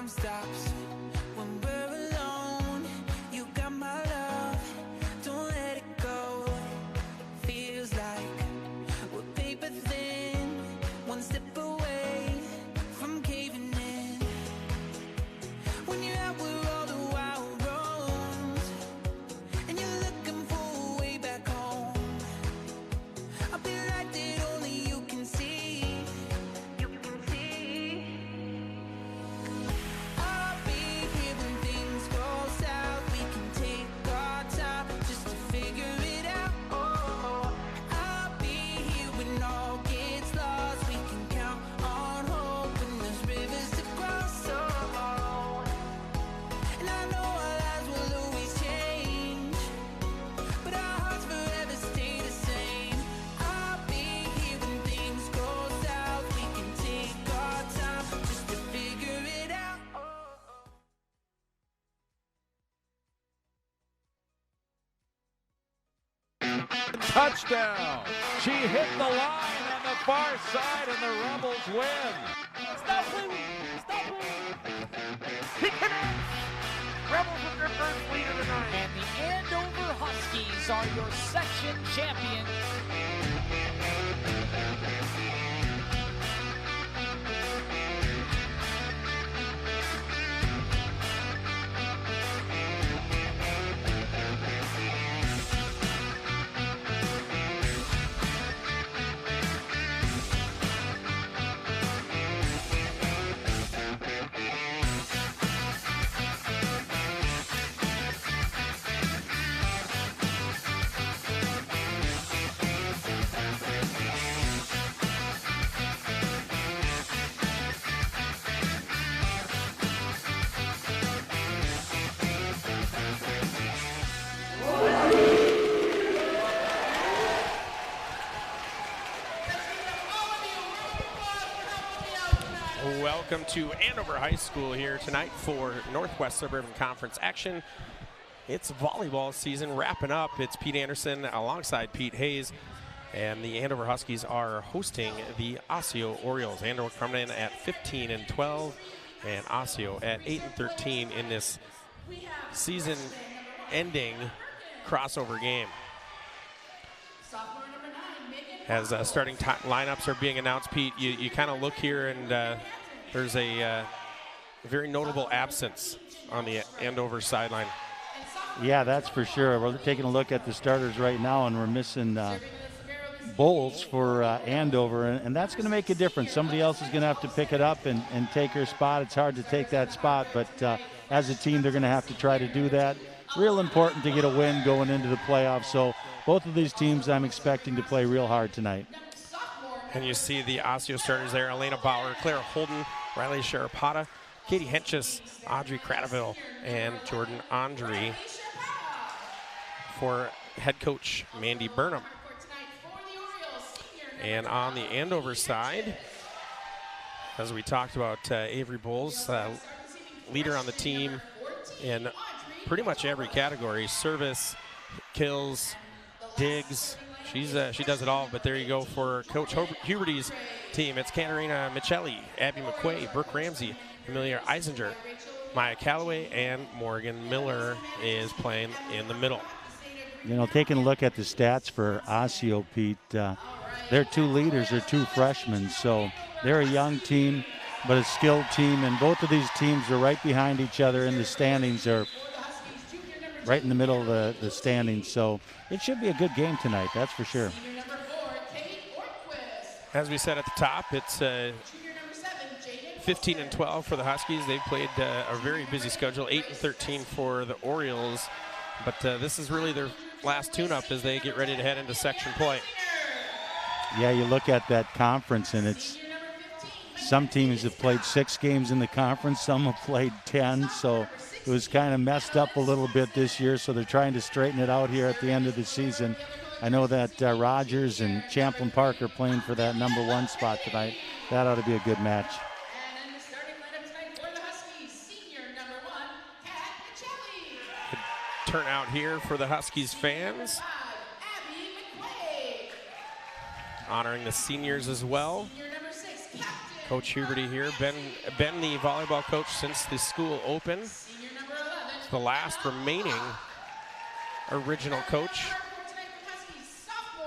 time stops when we're alone. You got my love, don't let it go. Feels like we're paper thin, one step away from caving in. When you're out where all the wild roams, and you're looking for a way back home, I'll be like that only you can see. You can see. I'll be here when things go south. We can take our time just to figure it out. Oh, I'll be here when all gets lost. We can count on hope when there's rivers to cross. Oh, and I know our lives will always change, but our hearts forever stay the same. I'll be here when things go south. We can take our time just to figure it out. Touchdown! She hit the line on the far side, and the Rebels win. Stop moving! Stop moving! He connects! Rebels with their first lead of the night. And the Andover Huskies are your section champions. Welcome to Andover High School here tonight for Northwest Suburban Conference action. It's volleyball season wrapping up. It's Pete Anderson alongside Pete Hayes, and the Andover Huskies are hosting the Osseo Orioles. Andover coming in at 15-12, and Osseo at 8-13 in this season-ending crossover game. As starting lineups are being announced, Pete, you kind of look here, and there's a very notable absence on the Andover sideline. Yeah, that's for sure. We're taking a look at the starters right now, and we're missing Bowles for Andover, and that's going to make a difference. Somebody else is going to have to pick it up and take her spot. It's hard to take that spot, but as a team, they're going to have to try to do that. Real important to get a win going into the playoffs. So both of these teams I'm expecting to play real hard tonight. And you see the Osseo starters there: Elena Bauer, Claire Holden, Riley Sharapata, Katie Henches, Audrey Cradaville, and Jordan Andre for head coach Mandy Burnham. And on the Andover side, as we talked about, Avery Bowles, leader on the team in pretty much every category: service, kills, digs. She does it all. But there you go for Coach Huberty's team. It's Katarina Michelli, Abby McQuay, Brooke Ramsey, Amelia Eisinger, Maya Calloway, and Morgan Miller is playing in the middle. You know, taking a look at the stats for Osseo, Pete, their two leaders are two freshmen, so they're a young team, but a skilled team, and both of these teams are right behind each other in the standings. They're right in the middle of the standings, so it should be a good game tonight, that's for sure. As we said at the top, it's 15-12 for the Huskies. They've played a very busy schedule, 8-13 for the Orioles, but this is really their last tune-up as they get ready to head into section play. Yeah, you look at that conference, and it's some teams have played 6 games in the conference, some have played 10, so it was kind of messed up a little bit this year, so they're trying to straighten it out here at the end of the season. I know that Rogers and Champlin Park are playing for that #1 spot tonight. That ought to be a good match. Good turnout here for the Huskies fans, honoring the seniors as well. Coach Huberty here, been the volleyball coach since the school opened. The last remaining original coach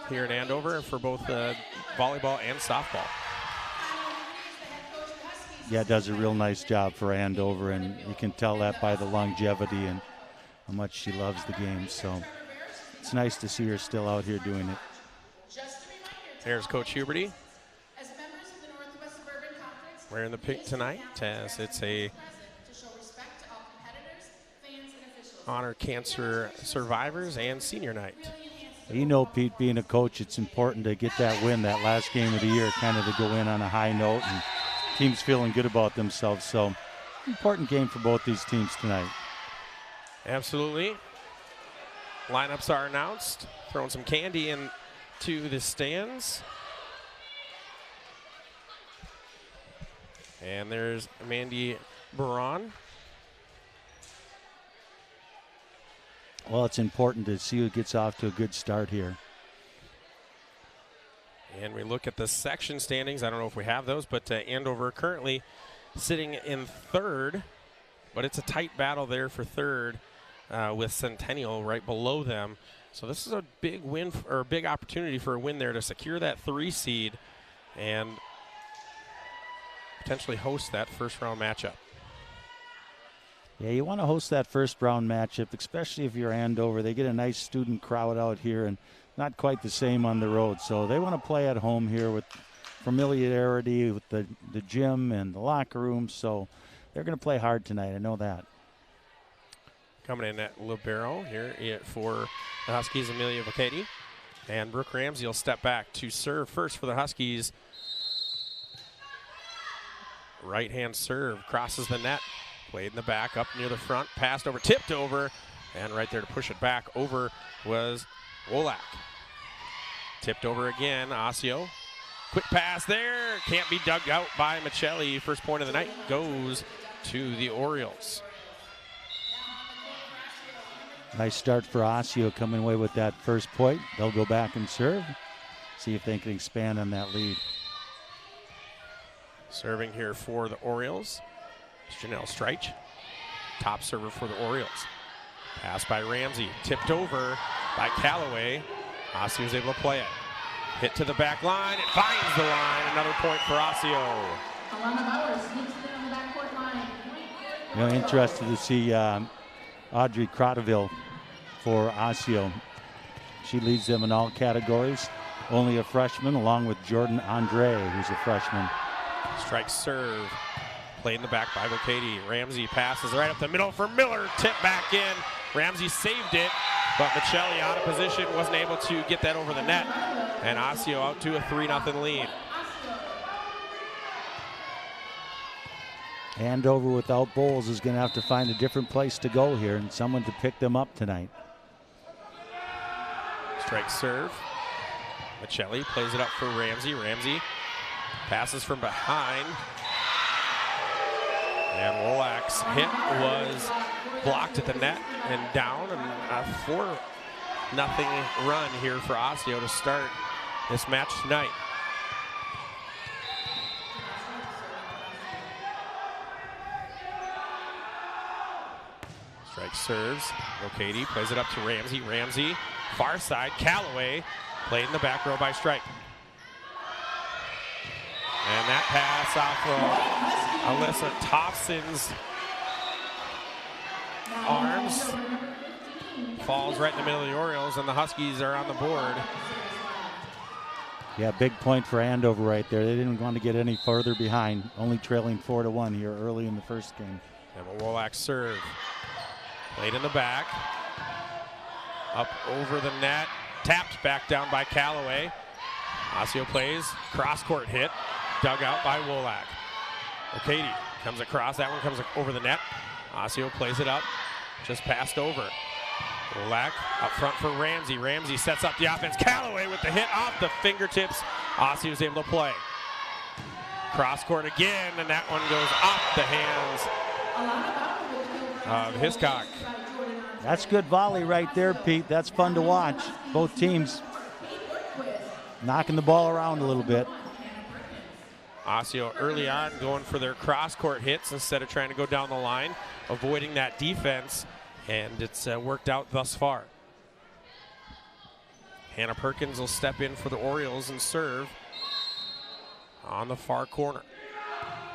here in Andover for both volleyball and softball. Yeah, does a real nice job for Andover, and you can tell that by the longevity and how much she loves the game. So it's nice to see her still out here doing it. There's Coach Huberty wearing the pink tonight, as it's a honor cancer survivors and senior night. You know, Pete, being a coach, it's important to get that win, that last game of the year, kind of to go in on a high note, and teams feeling good about themselves. So important game for both these teams tonight. Absolutely. Lineups are announced. Throwing some candy into the stands. And there's Mandy Baron. Well, it's important to see who gets off to a good start here. And we look at the section standings. I don't know if we have those, but Andover currently sitting in third. But it's a tight battle there for third with Centennial right below them. So this is a big win, or a big opportunity for a win there to secure that 3 seed and potentially host that first round matchup. Yeah, you want to host that first round matchup, especially if you're Andover. They get a nice student crowd out here and not quite the same on the road. So they want to play at home here with familiarity with the gym and the locker room. So they're going to play hard tonight. I know that. Coming in at libero here for the Huskies, Amelia Vocati. And Brooke Ramsey will step back to serve first for the Huskies. Right hand serve, crosses the net. Played in the back, up near the front, passed over, tipped over, and right there to push it back over was Wolak. Tipped over again, Osseo. Quick pass there, can't be dug out by Michelli. First point of the night goes to the Orioles. Nice start for Osseo coming away with that first point. They'll go back and serve, see if they can expand on that lead. Serving here for the Orioles, Janelle Streich, top server for the Orioles. Pass by Ramsey, tipped over by Callaway. Osseo was able to play it. Hit to the back line, it finds the line. Another point for Osseo. You know, interested to see Audrey Croteville for Osseo. She leads them in all categories. Only a freshman, along with Jordan Andre, who's a freshman. Strike serve. Played in the back by Vocati. Ramsey passes right up the middle for Miller. Tip back in. Ramsey saved it, but Michelli out of position, wasn't able to get that over the net. And Osseo out to a 3-0 lead. Andover without Bowles is going to have to find a different place to go here and someone to pick them up tonight. Strike serve. Michelli plays it up for Ramsey. Ramsey passes from behind. And Wolak's hit was blocked at the net and down, and a 4-0 run here for Osseo to start this match tonight. Strike serves. Vocati plays it up to Ramsey. Ramsey, far side, Callaway, played in the back row by Strike. And that pass off of Alyssa Thompson's arms falls right in the middle of the Orioles, and the Huskies are on the board. Yeah, big point for Andover right there. They didn't want to get any further behind, only trailing 4-1 here early in the first game. And a Wolak serve. Played in the back. Up over the net. Tapped back down by Callaway. Osseo plays. Cross-court hit. Dug out by Wolak. Vocati comes across. That one comes over the net. Osseo plays it up. Just passed over. Wolak up front for Ramsey. Ramsey sets up the offense. Callaway with the hit off the fingertips. Osseo was able to play. Cross-court again, and that one goes off the hands of Hiscock. That's good volley right there, Pete. That's fun to watch. Both teams knocking the ball around a little bit. Osseo early on going for their cross-court hits instead of trying to go down the line, avoiding that defense, and it's worked out thus far. Hannah Perkins will step in for the Orioles and serve on the far corner.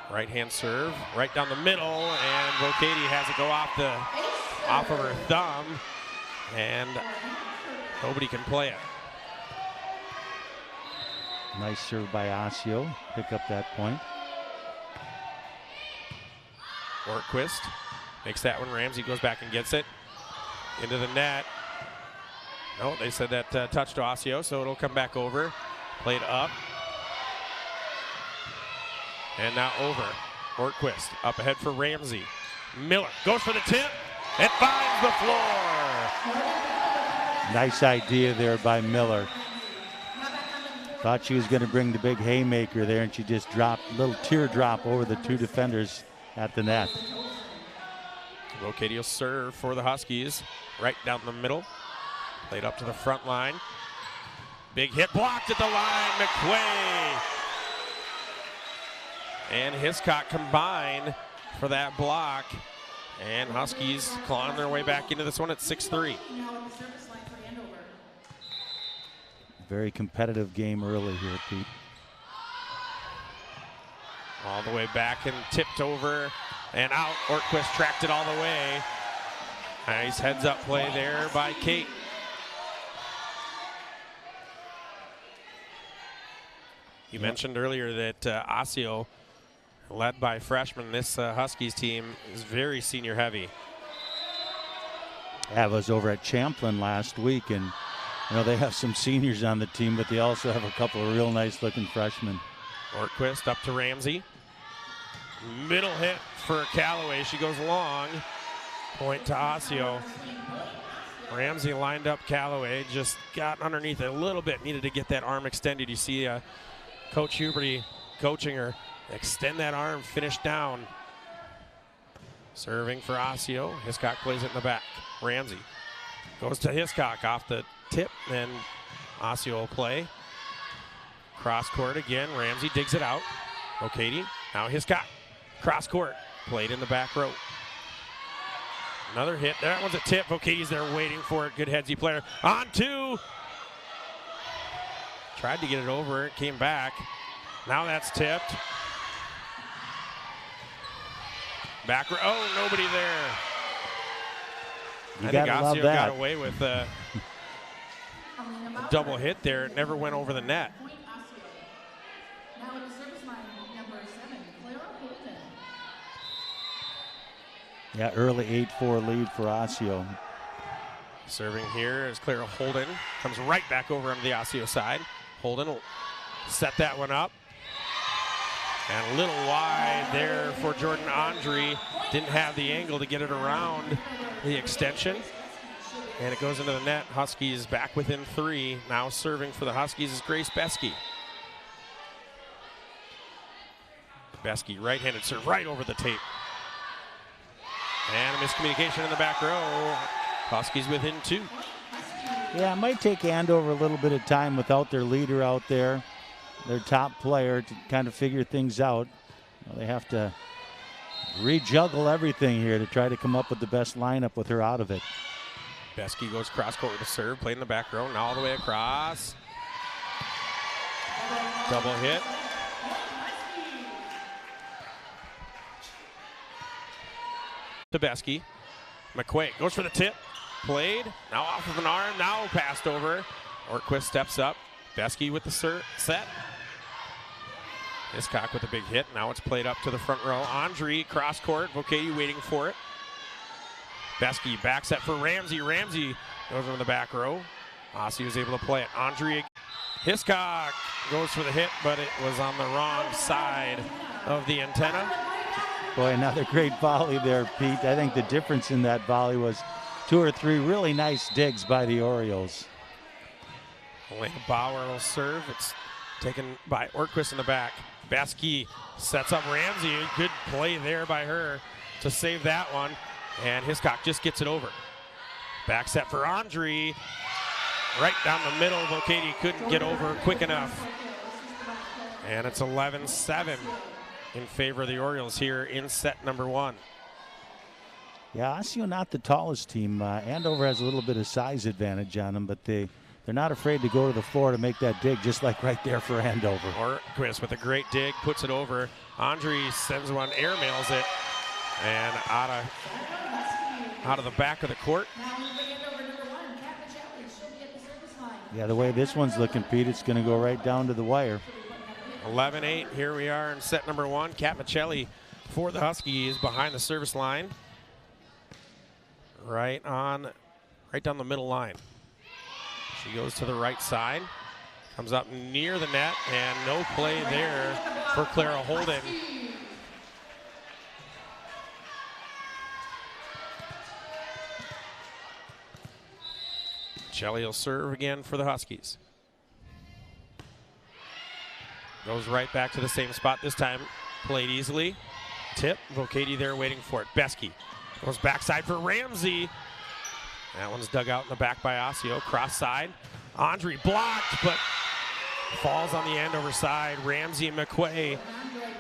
Right-hand serve, right down the middle, and Vocati has it go off of her thumb, and nobody can play it. Nice serve by Osseo. Pick up that point. Ortquist makes that one. Ramsey goes back and gets it into the net. No, they said that touched Osseo, so it'll come back over. Played up. And now over. Ortquist up ahead for Ramsey. Miller goes for the tip and finds the floor. Nice idea there by Miller. Thought she was going to bring the big haymaker there, and she just dropped a little teardrop over the two defenders at the net. Vocati will serve for the Huskies. Right down the middle. Played up to the front line. Big hit blocked at the line. McQuay and Hiscock combine for that block. And Huskies clawing their way back into this one at 6-3. Very competitive game early here, Pete. All the way back and tipped over and out. Ortquist tracked it all the way. Nice heads-up play there by Kate. You mentioned earlier that Osseo, led by freshmen, this Huskies team is very senior heavy. I was over at Champlin last week, and you know they have some seniors on the team, but they also have a couple of real nice-looking freshmen. Ortquist up to Ramsey. Middle hit for Callaway. She goes long. Point to Osseo. Ramsey lined up Callaway, just got underneath it a little bit. Needed to get that arm extended. You see Coach Huberty coaching her. Extend that arm, finish down. Serving for Osseo. Hiscock plays it in the back. Ramsey goes to Hiscock off the tip, and Osseo will play. Cross court again. Ramsey digs it out. Vocati. Now Hiscock. Cross court. Played in the back row. Another hit. That one's a tip. Vocati's there waiting for it. Good headsy player. On two. Tried to get it over. It came back. Now that's tipped. Back row. Oh, nobody there. I think Osseo got away with a double hit there. It never went over the net. Yeah, early 8-4 lead for Osseo. Serving here is Clara Holden. Comes right back over on the Osseo side. Holden will set that one up. And a little wide there for Jordan Andre. Didn't have the angle to get it around the extension. And it goes into the net. Huskies back within 3. Now serving for the Huskies is Grace Beskey. Beskey, right-handed serve right over the tape. And a miscommunication in the back row. Huskies within 2. Yeah, it might take Andover a little bit of time without their leader out there, their top player, to kind of figure things out. Well, they have to rejuggle everything here to try to come up with the best lineup with her out of it. Beskey goes cross court with a serve, played in the back row, now all the way across. Double hit. To Beskey. McQuay goes for the tip. Played. Now off of an arm. Now passed over. Ortquist steps up. Beskey with the set. Hiscock with a big hit. Now it's played up to the front row. Andre cross court. Vocati waiting for it. Beskey back set for Ramsey. Ramsey goes into the back row. Osseo was able to play it. Andre. Hiscock goes for the hit, but it was on the wrong side of the antenna. Boy, another great volley there, Pete. I think the difference in that volley was 2 or 3 really nice digs by the Orioles. Elena Bauer will serve. It's taken by Ortquist in the back. Beskey sets up Ramsey. Good play there by her to save that one. And Hiscock just gets it over. Back set for Andre. Right down the middle. Vocati couldn't get over quick enough. And it's 11-7 in favor of the Orioles here in set number 1. Yeah, Osseo not the tallest team. Andover has a little bit of size advantage on them, but they're not afraid to go to the floor to make that dig, just like right there for Andover. Orquist with a great dig, puts it over. Andre sends one, airmails it, and out of the back of the court. Yeah, the way this one's looking, Pete, it's going to go right down to the wire. 11-8, here we are in set number 1. Kat Michelli for the Huskies behind the service line. Right down the middle line. She goes to the right side, comes up near the net, and no play there for Clara Holden. Michelli will serve again for the Huskies. Goes right back to the same spot this time. Played easily. Tip. Vocati there waiting for it. Besky goes backside for Ramsey. That one's dug out in the back by Osseo. Cross side. Andre blocked, but falls on the Andover side. Ramsey and McQuay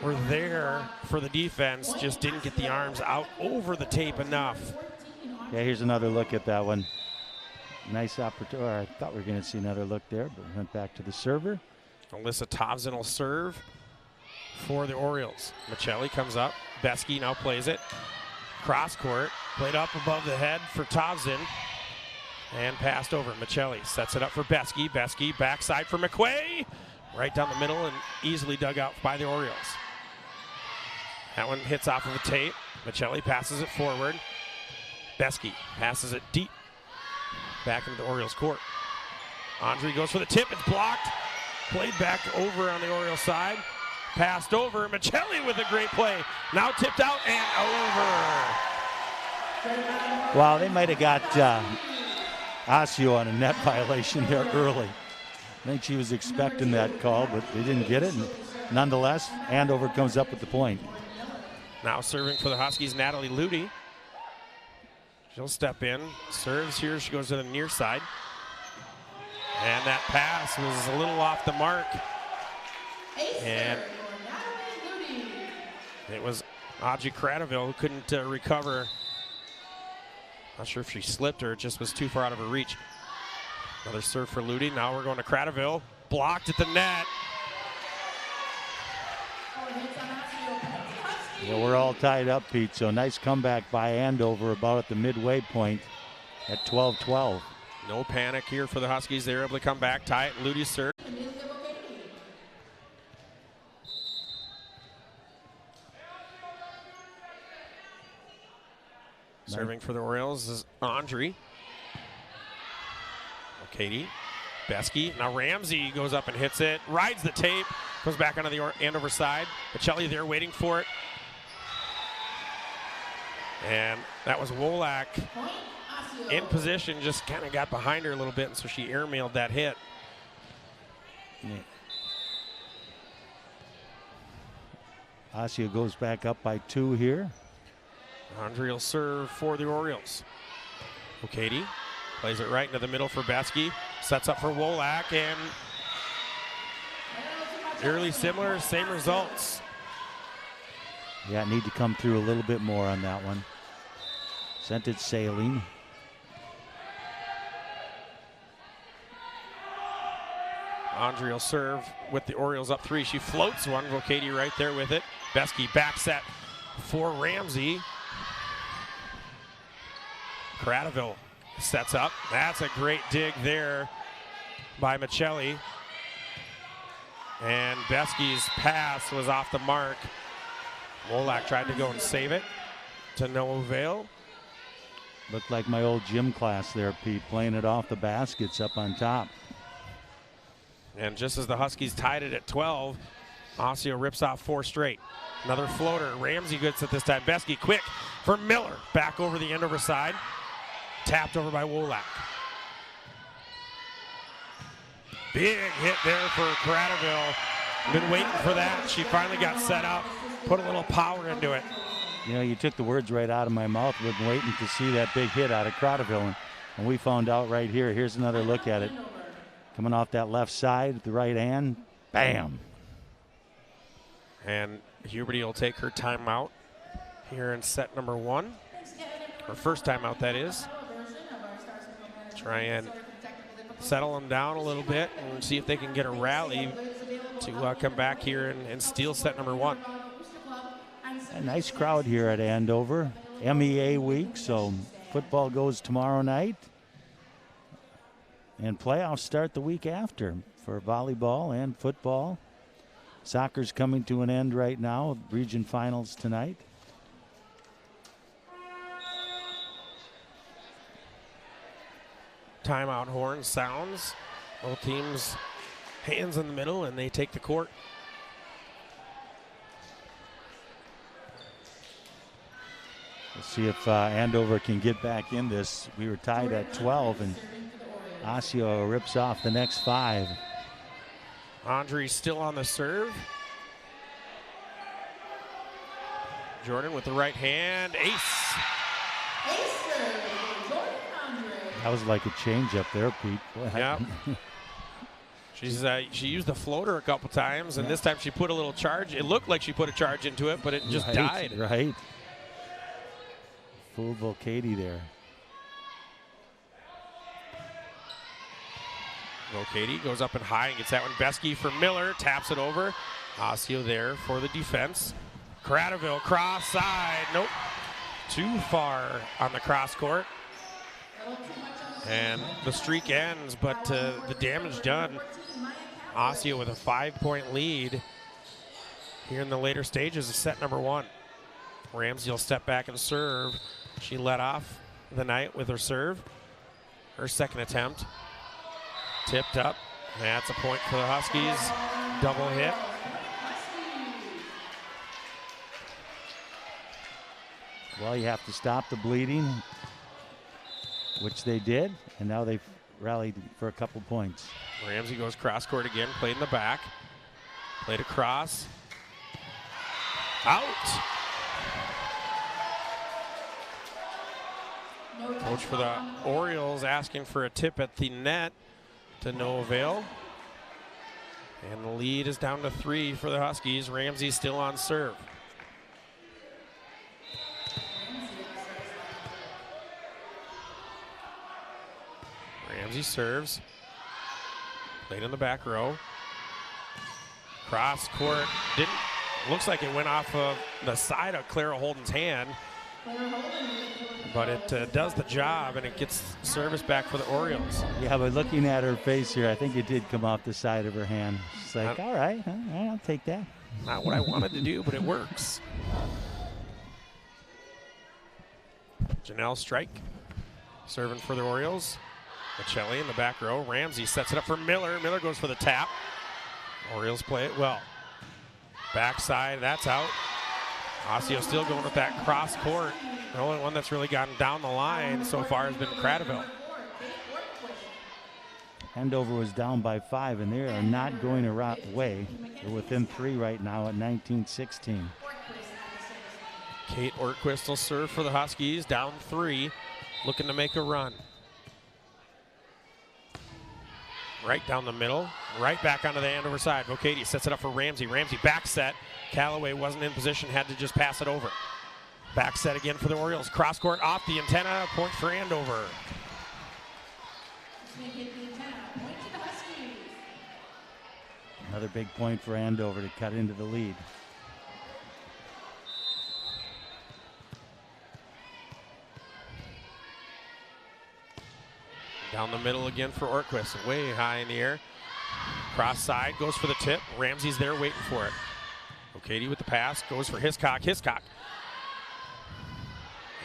were there for the defense. Just didn't get the arms out over the tape enough. Yeah, here's another look at that one. Nice opportunity. I thought we were going to see another look there, but went back to the server. Alyssa Thompson will serve for the Orioles. Michelli comes up. Besky now plays it. Cross court. Played up above the head for Thompson. And passed over. Michelli sets it up for Besky. Besky backside for McQuay. Right down the middle and easily dug out by the Orioles. That one hits off of the tape. Michelli passes it forward. Besky passes it deep back into the Orioles court. Andre goes for the tip. It's blocked. Played back over on the Orioles side. Passed over. Michelli with a great play. Now tipped out and over. Wow, they might have got Osseo on a net violation there early. I think she was expecting that call, but they didn't get it. And nonetheless, Andover comes up with the point. Now serving for the Huskies, Natalie Ludy. She'll step in. Serves here. She goes to the near side. And that pass was a little off the mark. And it was Audrey Cradaville who couldn't recover. Not sure if she slipped or it just was too far out of her reach. Another serve for Ludy. Now we're going to Cradaville. Blocked at the net. Yeah, we're all tied up, Pete. So nice comeback by Andover about at the midway point at 12-12. No panic here for the Huskies. They're able to come back, tie it. Ludy serve. Serving for the Orioles is Andre. Katie. Besky. Now Ramsey goes up and hits it. Rides the tape. Goes back onto the Andover side. Michelli there waiting for it. And that was Wolak in position. Just kind of got behind her a little bit, and so she airmailed that hit. Yeah. Osseo goes back up by 2 here. Andre will serve for the Orioles. O'Katie plays it right into the middle for Besky. Sets up for Wolak, and nearly similar, same results. Yeah, need to come through a little bit more on that one. Sent it sailing. Andre will serve with the Orioles up 3. She floats one. Vocati right there with it. Besky back set for Ramsey. Cradaville sets up. That's a great dig there by Michelli. And Besky's pass was off the mark. Wolak tried to go and save it to no avail. Looked like my old gym class there, Pete, playing it off the baskets up on top. And just as the Huskies tied it at 12, Osseo rips off 4 straight. Another floater. Ramsey gets it this time. Besky quick for Miller. Back over the Andover side. Tapped over by Wolak. Big hit there for Cradaville. Been waiting for that. She finally got set up. Put a little power into it. You know, you took the words right out of my mouth. We've been waiting to see that big hit out of Cradaville, and we found out right here. Here's another look at it. Coming off that left side, the right hand, bam. And Huberty will take her timeout here in set number 1. Her first timeout, that is. Try and settle them down a little bit and see if they can get a rally to come back here and steal set number 1. A nice crowd here at Andover. MEA week, so football goes tomorrow night. And playoffs start the week after for volleyball and football. Soccer's coming to an end right now. Region finals tonight. Timeout horn sounds. Both teams hands in the middle and they take the court. Let's see if Andover can get back in this. We were tied at 12 and Osseo rips off the next 5. Andre still on the serve. Jordan with the right hand, ace. That was like a change up there, Pete. Yep. She used the floater a couple times, and this time she put a little charge. It looked like she put a charge into it, but it just died. Right. Fooled Volcati there. Volcati goes up and high and gets that one. Besky for Miller, taps it over. Osseo there for the defense. Cradaville cross side, nope. Too far on the cross court. And the streak ends, but the damage done. Osseo with a 5-point lead here in the later stages of set number 1. Ramsey will step back and serve. She led off the night with her serve. Her second attempt. Tipped up. That's a point for the Huskies. Double hit. Well, you have to stop the bleeding, which they did, and now they've rallied for a couple points. Ramsey goes cross court again, played in the back. Played across. Out. Coach for the Orioles asking for a tip at the net to no avail. And the lead is down to 3 for the Huskies. Ramsey still on serve. Ramsey serves. Played in the back row. Cross court. Looks like it went off of the side of Clara Holden's hand. But it does the job, and it gets service back for the Orioles. Yeah, but looking at her face here, I think it did come off the side of her hand. She's like, all right, I'll take that. Not what I wanted to do, but it works. Janelle Strike serving for the Orioles. Michelli in the back row. Ramsey sets it up for Miller. Miller goes for the tap. Orioles play it well. Backside, that's out. Osseo still going with that cross court. The only one that's really gotten down the line so far has been Cradaville. Andover was down by 5, and they are not going away. They're within 3 right now at 19-16. Kate Ortquist will serve for the Huskies, down 3, looking to make a run. Right down the middle, right back onto the Andover side. Volcati sets it up for Ramsey. Ramsey back set. Callaway wasn't in position, had to just pass it over. Back set again for the Orioles. Cross court off the antenna, point for Andover. Another big point for Andover to cut into the lead. Down the middle again for Ortquist, way high in the air. Cross side, goes for the tip. Ramsey's there waiting for it. Volcati with the pass, goes for Hiscock. Hiscock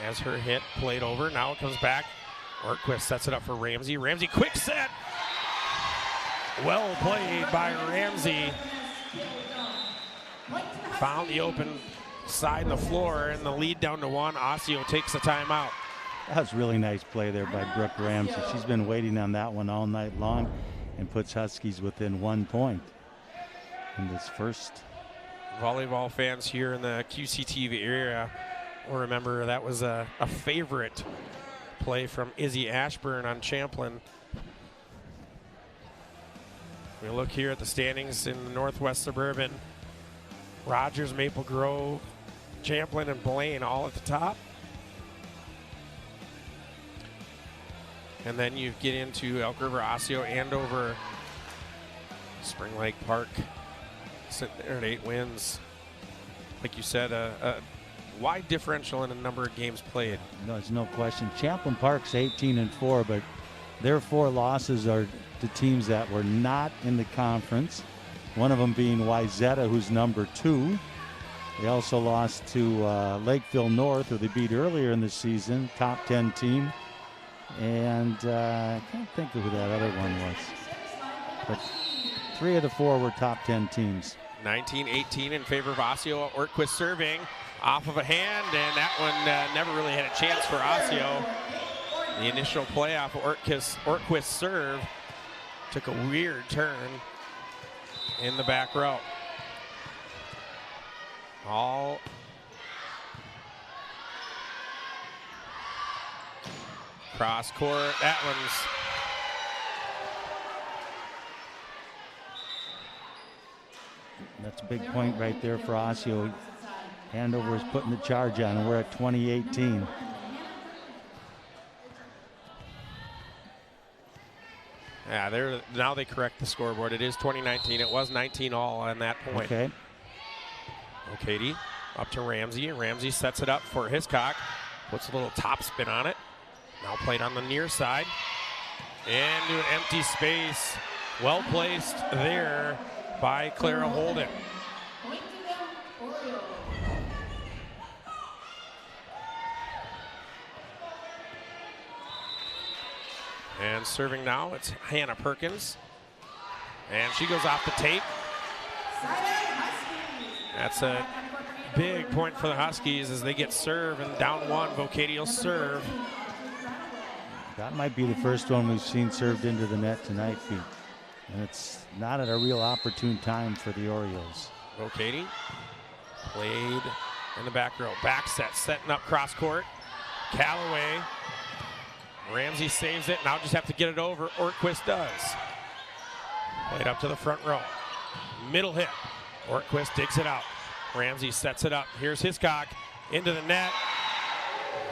has her hit played over. Now it comes back. Ortquist sets it up for Ramsey. Ramsey, quick set. Well played by Ramsey. Found the open side of the floor, and the lead down to 1. Osseo takes the timeout. That was really nice play there by Brooke Ramsey. She's been waiting on that one all night long and puts Huskies within 1 point in this first. Volleyball fans here in the QCTV area will remember that was a favorite play from Izzy Ashburn on Champlin. We look here at the standings in the Northwest Suburban. Rogers, Maple Grove, Champlain, and Blaine all at the top. And then you get into Elk River, Osseo, Andover, Spring Lake Park, sitting there at 8 wins. Like you said, a wide differential in a number of games played. No, there's no question. Champlain Park's 18-4, but their 4 losses are to teams that were not in the conference. One of them being Wyzetta, who's number 2. They also lost to Lakeville North, who they beat earlier in the season, top 10 team. And I can't think of who that other one was. But 3 of the 4 were top 10 teams. 19-18 in favor of Osseo. Ortquist serving off of a hand, and that one never really had a chance for Osseo. The initial play off of Ortquist serve took a weird turn in the back row. All cross court. That one's that's a big point right there for Osseo. Andover is putting the charge on, and we're at 20-18. Yeah, now they correct the scoreboard. It is 20-19. It was 19 all on that point. Okay. O'Katie up to Ramsey. Ramsey sets it up for Hiscock. Puts a little top spin on it. Now played on the near side. Into an empty space. Well placed there by Clara Holden. And serving now, it's Hannah Perkins. And she goes off the tape. That's a big point for the Huskies as they get serve, and down 1, Vocati will serve. That might be the first one we've seen served into the net tonight, Pete. And it's not at a real opportune time for the Orioles. Vocati played in the back row. Back set, setting up cross court. Callaway. Ramsey saves it. Now just have to get it over. Ortquist does. Played up to the front row. Middle hit. Ortquist digs it out. Ramsey sets it up. Here's Hiscock into the net.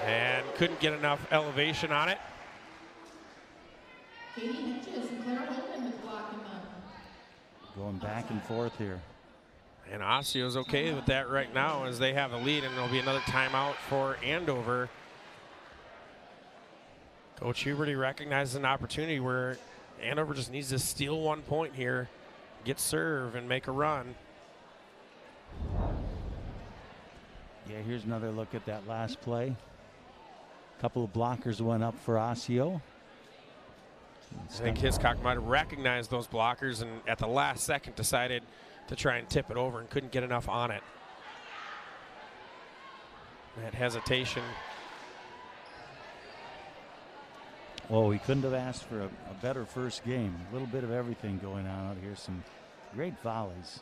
And couldn't get enough elevation on it. Going back and forth here. And Osseo's okay with that right now as they have a lead, and there'll be another timeout for Andover. Coach Huberty recognizes an opportunity where Andover just needs to steal 1 point here, get serve, and make a run. Yeah, here's another look at that last play. A couple of blockers went up for Osseo. I think Hiscock might have recognized those blockers and at the last second decided to try and tip it over and couldn't get enough on it. That hesitation. Well, we couldn't have asked for a better first game. A little bit of everything going on out here. Some great volleys.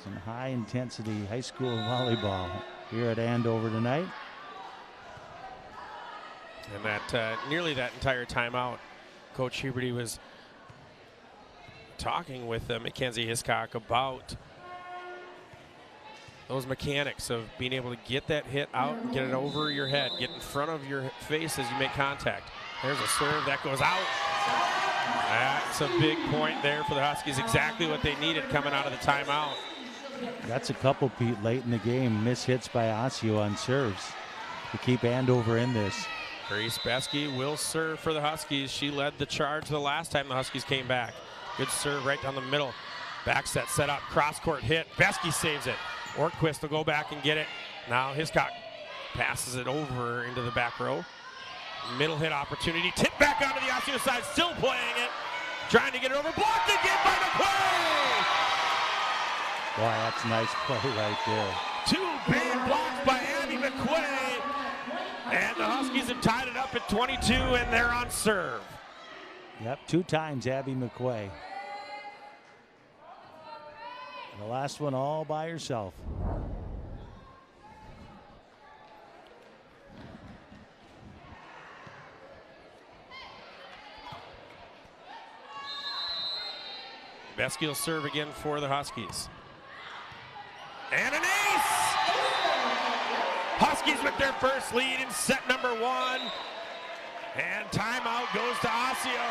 Some high intensity high school volleyball here at Andover tonight. And that nearly that entire timeout, Coach Huberty was talking with Mackenzie Hiscock about those mechanics of being able to get that hit out and get it over your head, get in front of your face as you make contact. There's a serve that goes out. That's a big point there for the Huskies, exactly what they needed coming out of the timeout. That's a couple, Pete, late in the game. Miss hits by Osseo on serves to keep Andover in this. Grace Beskey will serve for the Huskies. She led the charge the last time the Huskies came back. Good serve right down the middle. Back set up, cross court hit. Beskey saves it. Ortquist will go back and get it. Now Hiscock passes it over into the back row. Middle hit opportunity. Tip back onto the Osseo side, still playing it. Trying to get it over. Blocked again by McQuay. Boy, that's a nice play right there. 2 big blocks by Abby McQuay. And the Huskies have tied it up at 22, and they're on serve. Yep, 2 times Abby McQuay. The last one all by herself. Beskey will serve again for the Huskies. And an ace! Huskies with their first lead in set number 1. And timeout goes to Osseo.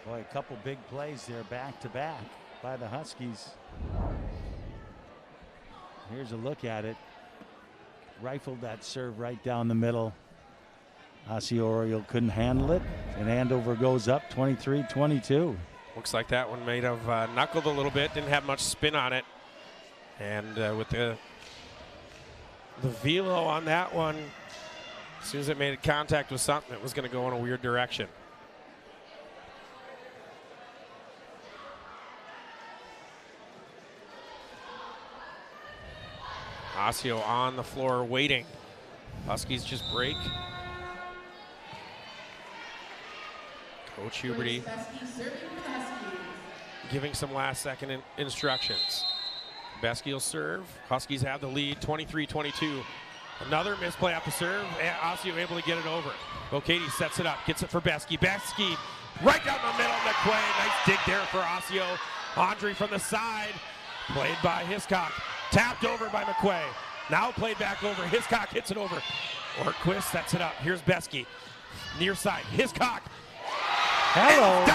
Boy, a couple big plays there back to back by the Huskies. Here's a look at it. Rifled that serve right down the middle. Osseo Oriole couldn't handle it, and Andover goes up 23-22. Looks like that one may have knuckled a little bit, didn't have much spin on it. And with the velo on that one, as soon as it made contact with something, it was going to go in a weird direction. Osseo on the floor waiting. Huskies just break. Coach Huberty giving some last second instructions. Besky will serve. Huskies have the lead 23-22. Another misplay off the serve. Osseo able to get it over. O'Katie sets it up, gets it for Besky. Besky right down the middle. McQuay, nice dig there for Osseo. Andre from the side, played by Hiscock. Tapped over by McQuay. Now played back over. Hiscock hits it over. Ortquist sets it up. Here's Besky. Near side. Hiscock. Hello.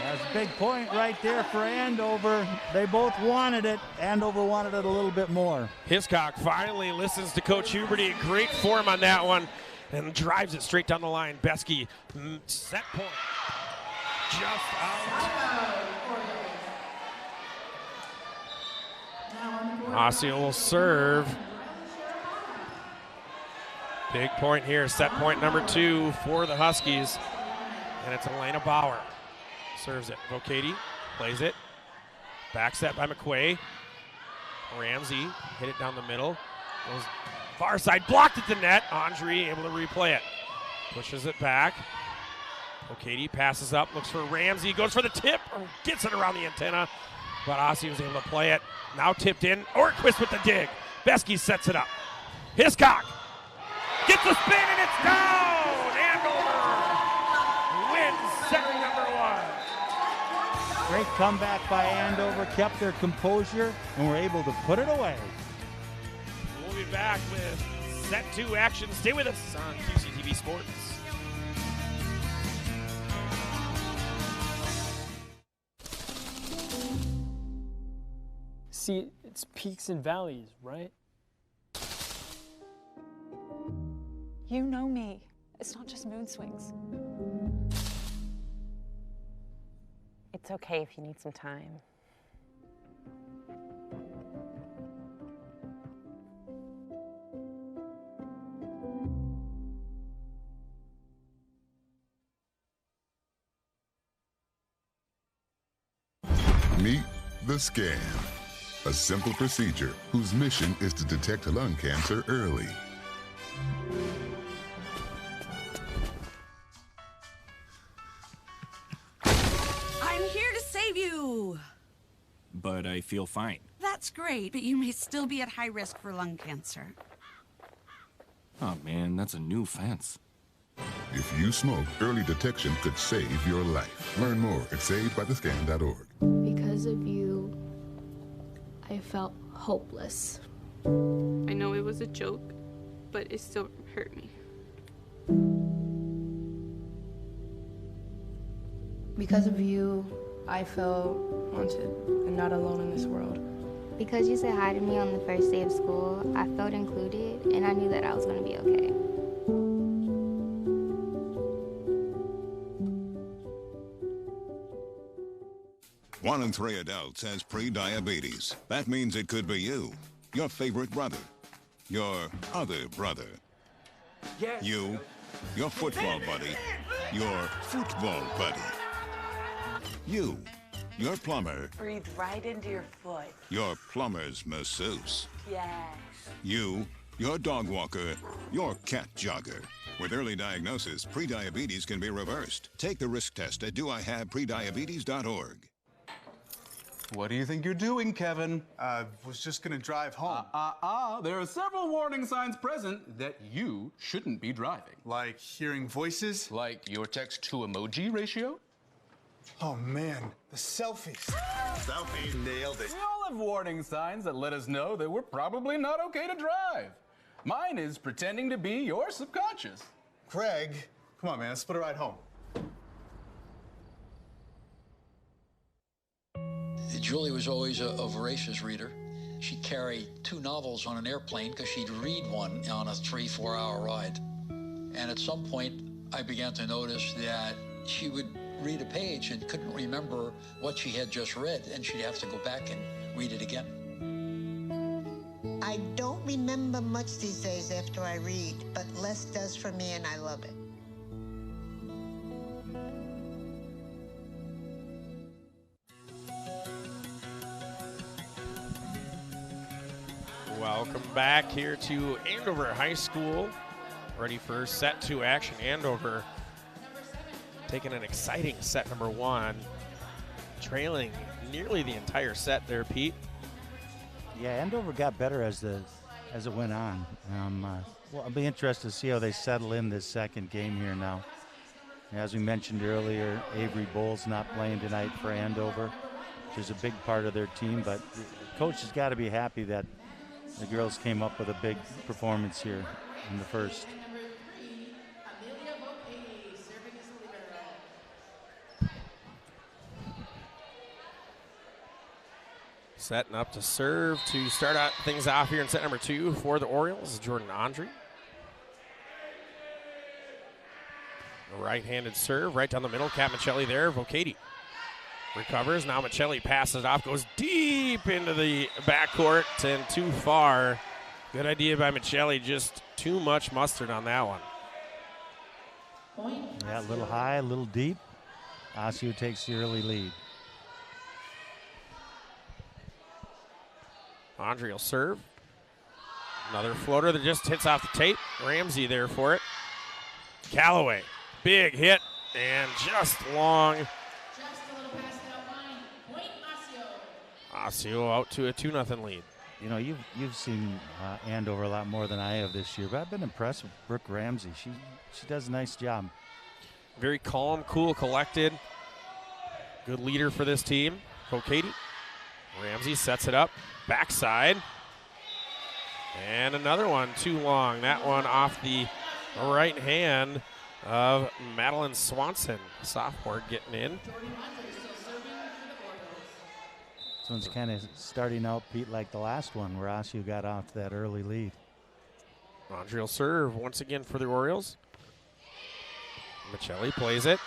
That's a big point right there for Andover. They both wanted it. Andover wanted it a little bit more. Hiscock finally listens to Coach Huberty. Great form on that one. And drives it straight down the line. Besky, set point. Just out. Osseo will serve. Big point here, set point number 2 for the Huskies. And it's Elena Bauer. Serves it. Vocati plays it. Back set by McQuay. Ramsey hit it down the middle. Goes far side, blocked at the net. Andre able to replay it. Pushes it back. O'Katie passes up, looks for Ramsey, goes for the tip, or gets it around the antenna. But Osseo was able to play it. Now tipped in. Ortquist with the dig. Besky sets it up. Hiscock gets the spin, and it's down! Andover wins set number 1. Great comeback by Andover, kept their composure, and were able to put it away. We'll be back with set 2 action. Stay with us on QCTV Sports. See, it's peaks and valleys, right? You know me. It's not just mood swings. It's okay if you need some time. Meet the scan, a simple procedure whose mission is to detect lung cancer early. I'm here to save you. But I feel fine. That's great, but you may still be at high risk for lung cancer. Oh man, that's a new fence. If you smoke, early detection could save your life. Learn more at savedbythescan.org. Because of you, I felt hopeless. I know it was a joke, but it still hurt me. Because of you, I felt wanted and not alone in this world. Because you said hi to me on the first day of school, I felt included, and I knew that I was going to be okay. One in 3 adults has pre-diabetes. That means it could be you, your favorite brother, your other brother, you, your football buddy, your football buddy, you, your plumber, breathe right into your foot, your plumber's masseuse, yes, you, your dog walker, your cat jogger. With early diagnosis, pre-diabetes can be reversed. Take the risk test at doihaveprediabetes.org. What do you think you're doing, Kevin? Was just gonna drive home. There are several warning signs present that you shouldn't be driving. Like hearing voices? Like your text-to-emoji ratio? Oh man, the selfies. Selfies. Nailed it. We all have warning signs that let us know that we're probably not okay to drive. Mine is pretending to be your subconscious. Craig, come on man, let's split a ride home. Julie was always a voracious reader. She'd carry 2 novels on an airplane because she'd read one on a 3-4 hour ride. And at some point, I began to notice that she would read a page and couldn't remember what she had just read, and she'd have to go back and read it again. I don't remember much these days after I read, but less does for me, and I love it. Welcome back here to Andover High School. Ready for set 2 action. Andover taking an exciting set number 1, trailing nearly the entire set there, Pete. Yeah, Andover got better as it went on. Well, I'll be interested to see how they settle in this second game here now. As we mentioned earlier, Avery Bowles not playing tonight for Andover, which is a big part of their team, but the coach has got to be happy that the girls came up with a big performance here in the first. Setting up to serve to start out things off here in set number 2 for the Orioles, Jordan Andre. A right-handed serve right down the middle. Kat Michelli there. Vocati recovers. Now Michelli passes off, goes deep into the backcourt and too far. Good idea by Michelli, just too much mustard on that one. Yeah, a little high, a little deep. Osseo takes the early lead. Andre will serve. Another floater that just hits off the tape. Ramsey there for it. Callaway, big hit and just long. Osseo out to a 2-0 lead. You know, you've seen Andover a lot more than I have this year, but I've been impressed with Brooke Ramsey. She does a nice job. Very calm, cool, collected. Good leader for this team. Vocati. Ramsey sets it up. Backside. And another one too long. That one off the right hand of Madeline Swanson. Sophomore getting in. This one's kind of starting out, Pete, like the last one where Osseo got off that early lead. Andre will serve once again for the Orioles. Michelli plays it.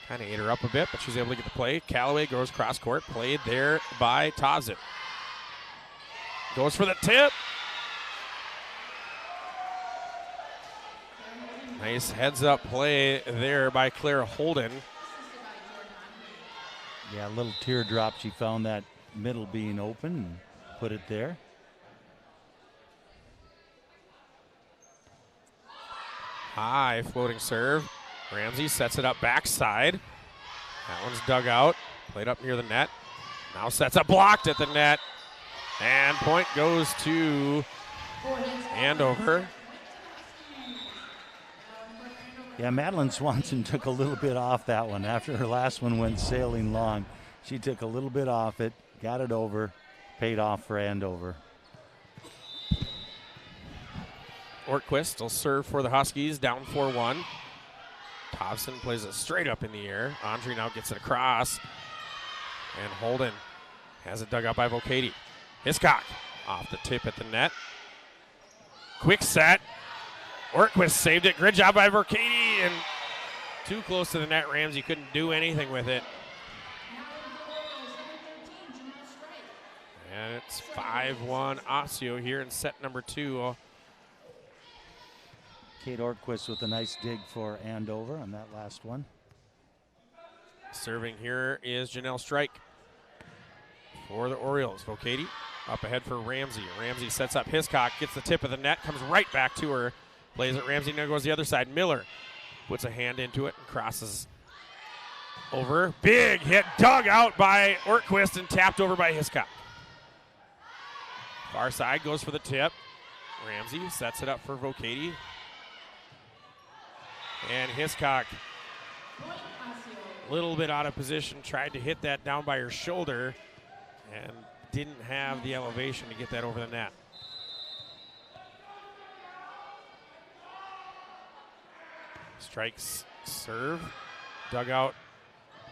Kind of ate her up a bit, but she's able to get the play. Callaway goes cross court, played there by Tozit. Goes for the tip. Nice heads up play there by Claire Holden. Yeah, a little teardrop. She found that middle being open and put it there. High floating serve. Ramsey sets it up backside. That one's dug out. Played up near the net. Now sets up, blocked at the net. And point goes to Andover. Yeah, Madeline Swanson took a little bit off that one. After her last one went sailing long, she took a little bit off it, got it over, paid off for Andover. Ortquist will serve for the Huskies, down 4-1. Thompson plays it straight up in the air. Andre now gets it across. And Holden has it dug out by Vocati. Hiscock off the tip at the net. Quick set. Ortquist saved it. Good job by Vocati. And too close to the net. Ramsey couldn't do anything with it. And it's 5-1 Osseo here in set number 2. Kate Ortquist with a nice dig for Andover on that last one. Serving here is Janelle Strike for the Orioles. Vocati up ahead for Ramsey. Ramsey sets up Hiscock, gets the tip of the net, comes right back to her. Plays it, Ramsey now goes the other side. Miller puts a hand into it and crosses Over, big hit, dug out by Ortquist and tapped over by Hiscock. Far side goes for the tip. Ramsey sets it up for Vocati. And Hiscock, a little bit out of position, tried to hit that down by her shoulder and didn't have the elevation to get that over the net. Strikes serve, dug out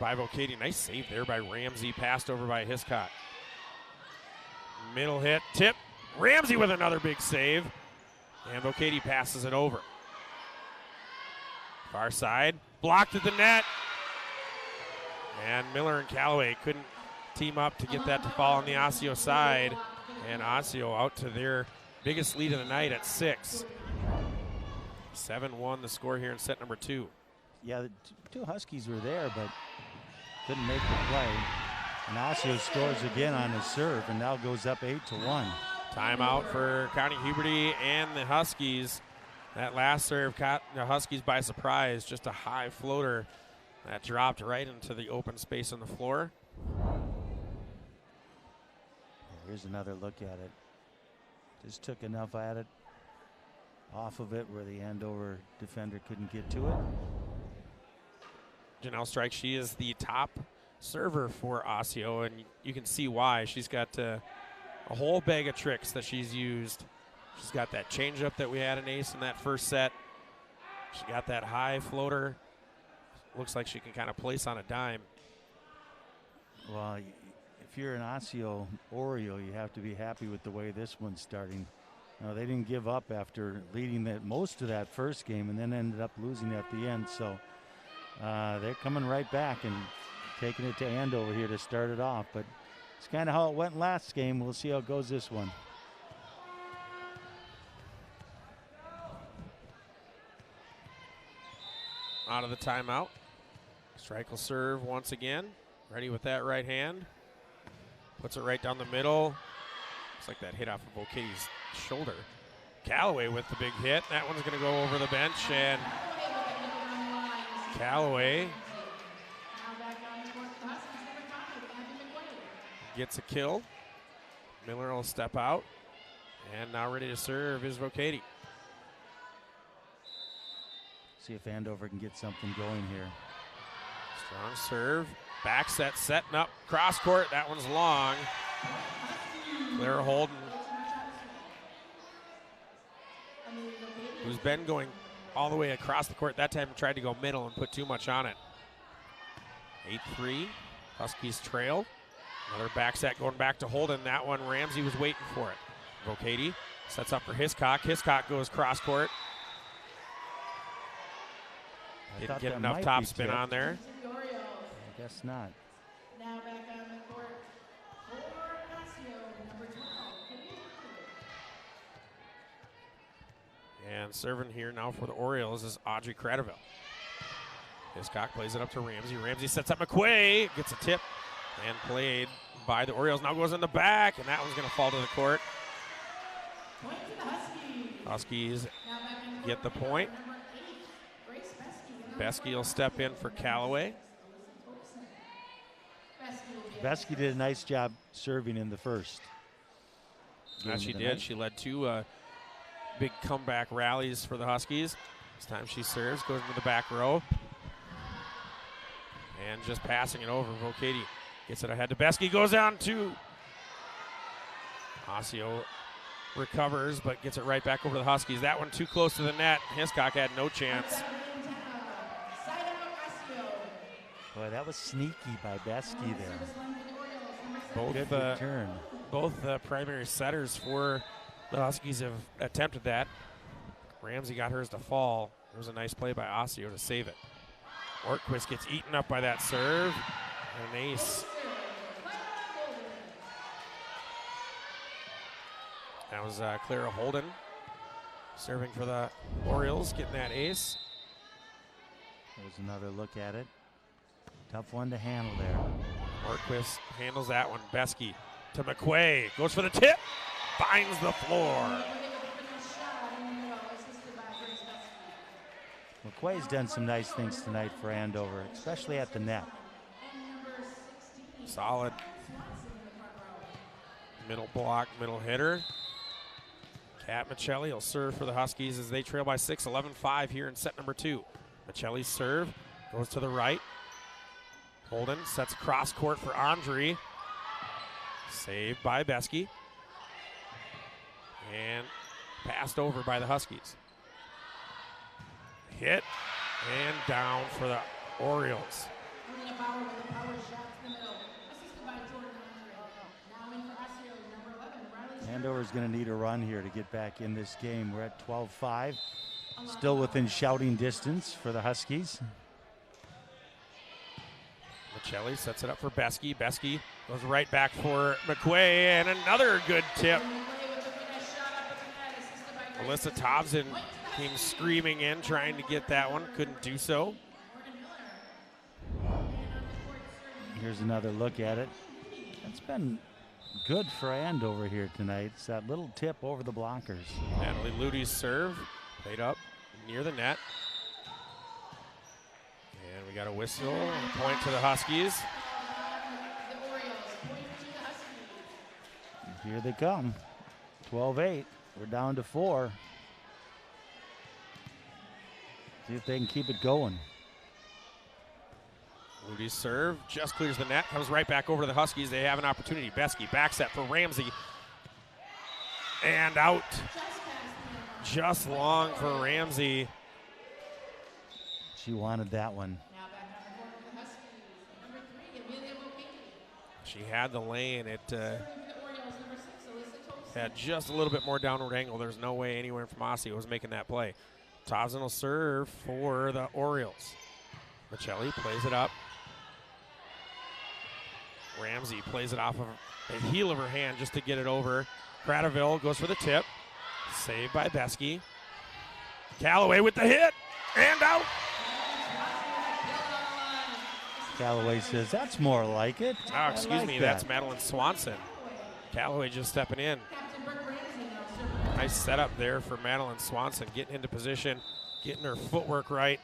by Vocati. Nice save there by Ramsey, passed over by Hiscock. Middle hit, tip, Ramsey with another big save, and Vocati passes it over. Far side, blocked at the net, and Miller and Callaway couldn't team up to get that to fall on the Osseo side, and Osseo out to their biggest lead of the night at 6. 7-1 the score here in set number 2. Yeah, the two Huskies were there, but couldn't make the play. And Osseo scores again on his serve, and now goes up 8-1. Timeout for Connie Huberty and the Huskies. That last serve caught the Huskies by surprise. Just a high floater that dropped right into the open space on the floor. Here's another look at it. Just took enough at it, off of it, where the Andover defender couldn't get to it. Janelle Strike, she is the top server for Osseo, and you can see why. She's got a whole bag of tricks that she's used. She's got that changeup that we had an ace in that first set. She got that high floater. Looks like she can kind of place on a dime. Well, if you're an Osseo Oriole, you have to be happy with the way this one's starting. No, they didn't give up after leading most of that first game and then ended up losing at the end. So they're coming right back and taking it to Andover here to start it off. But it's kind of how it went last game. We'll see how it goes this one. Out of the timeout. Strike will serve once again. Ready with that right hand. Puts it right down the middle. Looks like that hit off of Vocati's shoulder. Callaway with the big hit. That one's going to go over the bench, and Callaway gets a kill. Miller will step out, and now ready to serve is Vocati. See if Andover can get something going here. Strong serve. Back set, setting up. Cross court. That one's long. Claire Holden, who's been going all the way across the court. That time tried to go middle and put too much on it. 8-3. Huskies trail. Another back set going back to Holden. That one, Ramsey was waiting for it. Vocati sets up for Hiscock. Hiscock goes cross court. Didn't get enough top spin on there. I guess not. Now back on the court for Osseo, number 12. And serving here now for the Orioles is Audrey Cradaville. Hiscock plays it up to Ramsey. Ramsey sets up McQuay, gets a tip, and played by the Orioles. Now goes in the back, and that one's going to fall to the court. Point to the Huskies. Huskies get the point. Beskey will step in for Callaway. Beskey did a nice job serving in the first. She did. She led two big comeback rallies for the Huskies. This time she serves, goes into the back row. And just passing it over. Vocati gets it ahead to Beskey, goes on to Osseo, recovers, but gets it right back over to the Huskies. That one too close to the net. Hiscock had no chance. Boy, that was sneaky by Beskey there. Both the primary setters for the Huskies have attempted that. Ramsey got hers to fall. There was a nice play by Osseo to save it. Ortquist gets eaten up by that serve, and an ace. That was Clara Holden serving for the Orioles, getting that ace. There's another look at it. Tough one to handle there. Ortquist handles that one. Beskey to McQuay. Goes for the tip. Finds the floor. McQuay's done some nice things tonight for Andover, especially at the net. Solid middle block, middle hitter. Kat Michelli will serve for the Huskies as they trail by 6, 11-5 here in set number 2. Michelli's serve goes to the right. Holden sets cross court for Andre. Saved by Besky. And passed over by the Huskies. Hit and down for the Orioles. Andover's going to need a run here to get back in this game. We're at 12-5. Still within shouting distance for the Huskies. Michelli sets it up for Besky. Besky goes right back for McQuay, and another good tip. Alyssa Thompson came screaming in, trying to get that one. Couldn't do so. Here's another look at it. It's been good for Andover here tonight. It's that little tip over the blockers. Natalie Ludy's serve, played up near the net. And we got a whistle, a point to the Huskies. Here they come. 12-8. We're down to 4. See if they can keep it going. Ludy's serve just clears the net, comes right back over to the Huskies. They have an opportunity. Besky back set for Ramsey. And out. Just long for Ramsey. She wanted that one. She had the lane. It had just a little bit more downward angle. There's no way anywhere from Osseo was making that play. Thompson will serve for the Orioles. Michelli plays it up. Ramsey plays it off of the heel of her hand just to get it over. Cradaville goes for the tip. Saved by Besky. Callaway with the hit. And out. Callaway says, that's more like it. Oh, excuse me, that's Madeline Swanson. Callaway just stepping in. Nice setup there for Madeline Swanson, getting into position, getting her footwork right.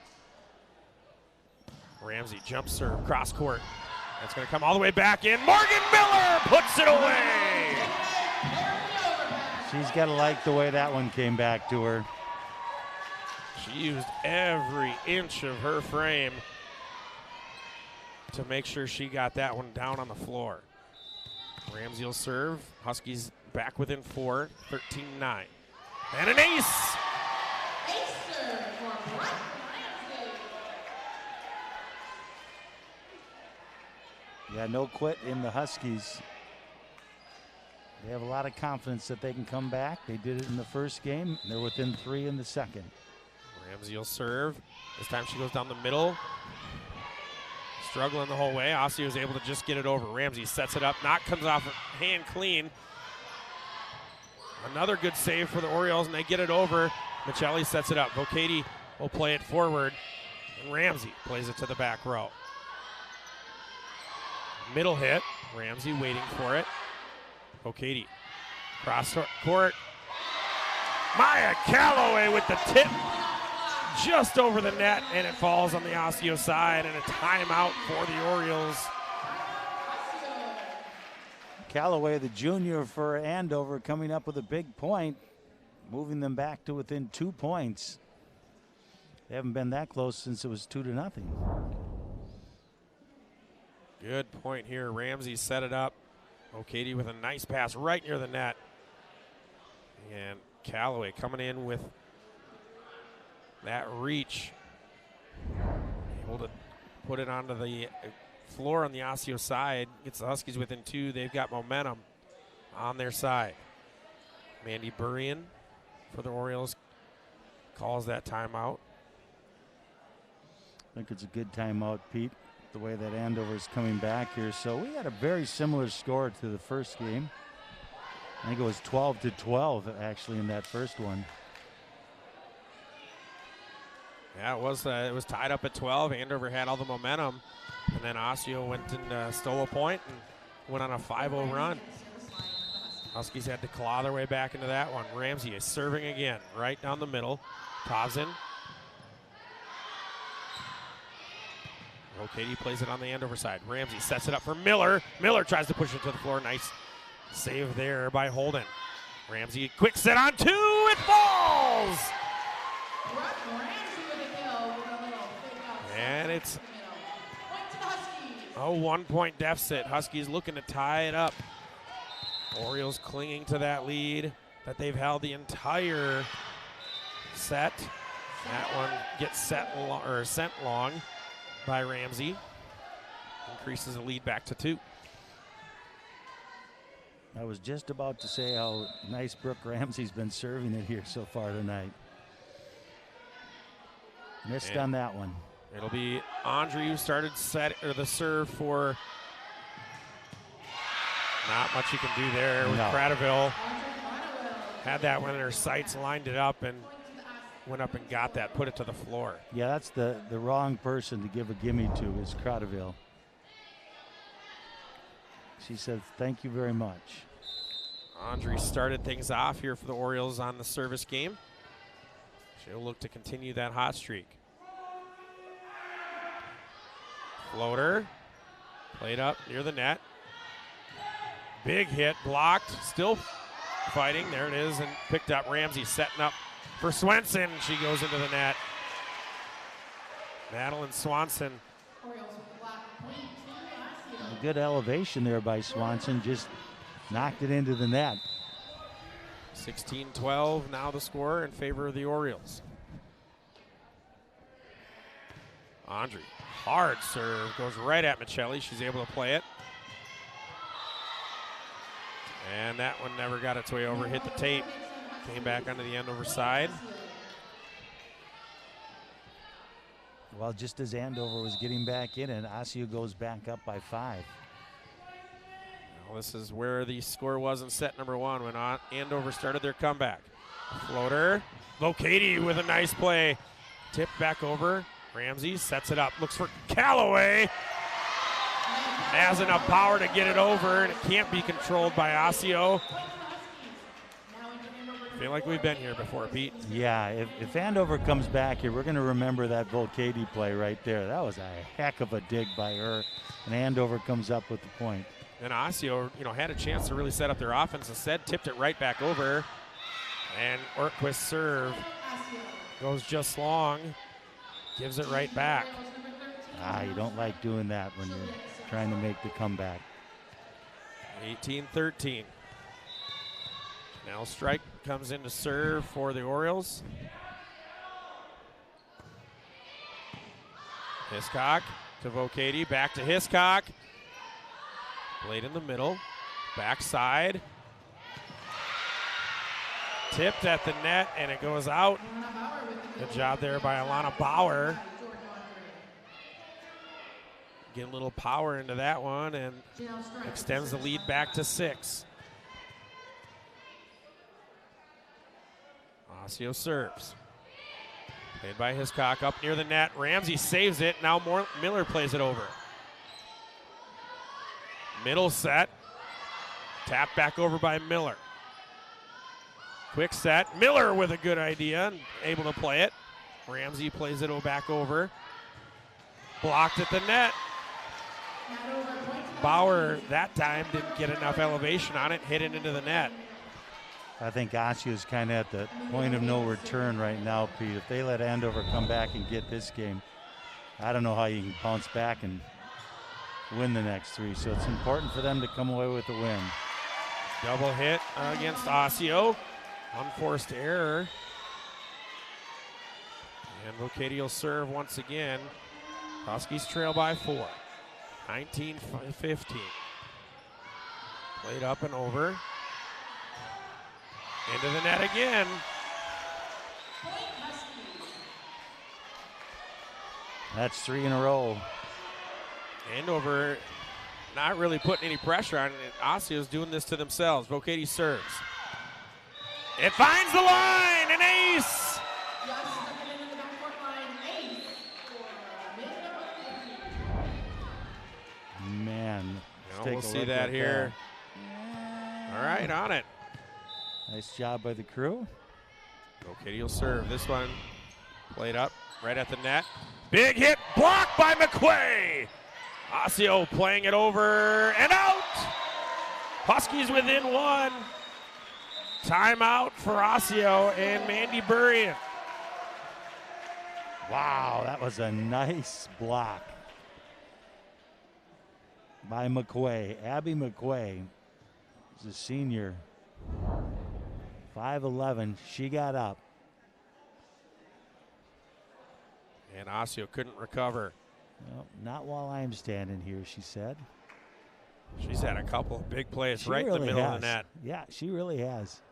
Ramsey jump serve, cross court. That's going to come all the way back in. Morgan Miller puts it away. She's got to like the way that one came back to her. She used every inch of her frame to make sure she got that one down on the floor. Ramsey will serve. Huskies back within 4, 13-9. And an ace. Yeah, no quit in the Huskies. They have a lot of confidence that they can come back. They did it in the first game. They're within 3 in the second. Ramsey will serve. This time she goes down the middle. Struggling the whole way. Osseo is able to just get it over. Ramsey sets it up. Knock comes off hand clean. Another good save for the Orioles, and they get it over. Michelli sets it up. Vocati will play it forward, and Ramsey plays it to the back row. Middle hit. Ramsey waiting for it. Vocati. Cross court. Maya Callaway with the tip. Just over the net, and it falls on the Osseo side, and a timeout for the Orioles. Callaway, the junior for Andover, coming up with a big point, moving them back to within 2 points. They haven't been that close since it was 2-0. Good point here. Ramsey set it up. Vocati with a nice pass right near the net. And Callaway coming in with that reach. Able to put it onto the floor on the Osseo side. Gets the Huskies within 2. They've got momentum on their side. Mandy Burian for the Orioles calls that timeout. I think it's a good timeout, Pete, the way that Andover's coming back here. So we had a very similar score to the first game. I think it was 12-12 actually in that first one. Yeah, it was tied up at 12. Andover had all the momentum, and then Osseo went and stole a point and went on a 5-0 run. Huskies had to claw their way back into that one. Ramsey is serving again, right down the middle. Thompson. Katie plays it on the Andover side. Ramsey sets it up for Miller. Miller tries to push it to the floor. Nice save there by Holden. Ramsey, quick set on two. It falls! And it's a 1 point deficit. Huskies looking to tie it up. Orioles clinging to that lead that they've held the entire set. That one gets sent long by Ramsey. Increases the lead back to 2. I was just about to say how nice Brooke Ramsey's been serving it here so far tonight. Missed on that one. It'll be Andre who started the serve for. Not much you can do there with Cradaville. Had that one in her sights, lined it up, and went up and got that, put it to the floor. Yeah, that's the wrong person to give a gimme to is Cradaville. She said, thank you very much. Andre started things off here for the Orioles on the service game. She'll look to continue that hot streak. Floater, played up near the net. Big hit, blocked, still fighting. There it is, and picked up. Ramsey setting up for Swenson. She goes into the net. Madeline Swanson. A good elevation there by Swanson, just knocked it into the net. 16-12 now the score in favor of the Orioles. Andre, hard serve, goes right at Michelli. She's able to play it. And that one never got its way over, hit the tape. Came back onto the Andover side. Well, just as Andover was getting back in, and Osseo goes back up by 5. Well, this is where the score was in set number 1 when Andover started their comeback. Floater, Vocati with a nice play. Tipped back over. Ramsey sets it up, looks for Callaway. Has enough power to get it over, and it can't be controlled by Osseo. Feel like we've been here before, Pete. Yeah, if Andover comes back here, we're going to remember that Volcati play right there. That was a heck of a dig by her, and Andover comes up with the point. And Osseo, had a chance to really set up their offense. Instead, tipped it right back over, and Ortquist's serve goes just long, gives it right back. You don't like doing that when you're trying to make the comeback. 18-13. Now Strike comes in to serve for the Orioles. Hiscock to Vocati, back to Hiscock. Played in the middle, backside. Tipped at the net, and it goes out. Good job there by Alana Bauer. Get a little power into that one and extends the lead back to 6. Osseo serves. Played by Hiscock up near the net. Ramsey saves it. Now Miller plays it over. Middle set. Tap back over by Miller. Quick set. Miller with a good idea and able to play it. Ramsey plays it back over. Blocked at the net. Bauer that time didn't get enough elevation on it, hit it into the net. I think Osseo's kind of at the point of no return right now, Pete. If they let Andover come back and get this game, I don't know how you can bounce back and win the next 3. So it's important for them to come away with a win. Double hit against Osseo. Unforced error. And Vocati will serve once again. Huskies trail by 4. 19-15. Played up and over. Into the net again. That's 3 in a row. Andover not really putting any pressure on it. Osseo's doing this to themselves. Vocati serves. It finds the line, an ace! Man. We'll see that here. All right, on it. Nice job by the crew. Vocati will serve. This one played up right at the net. Big hit blocked by McQuay. Osseo playing it over and out. Huskies within one. Timeout for Osseo and Mandy Burrian. Wow, that was a nice block by McQuay. Abby McQuay is a senior, 5'11". She got up. And Osseo couldn't recover. No, not while I'm standing here, she said. She's had a couple of big plays She right really in the middle has. of the net. Yeah, she really has.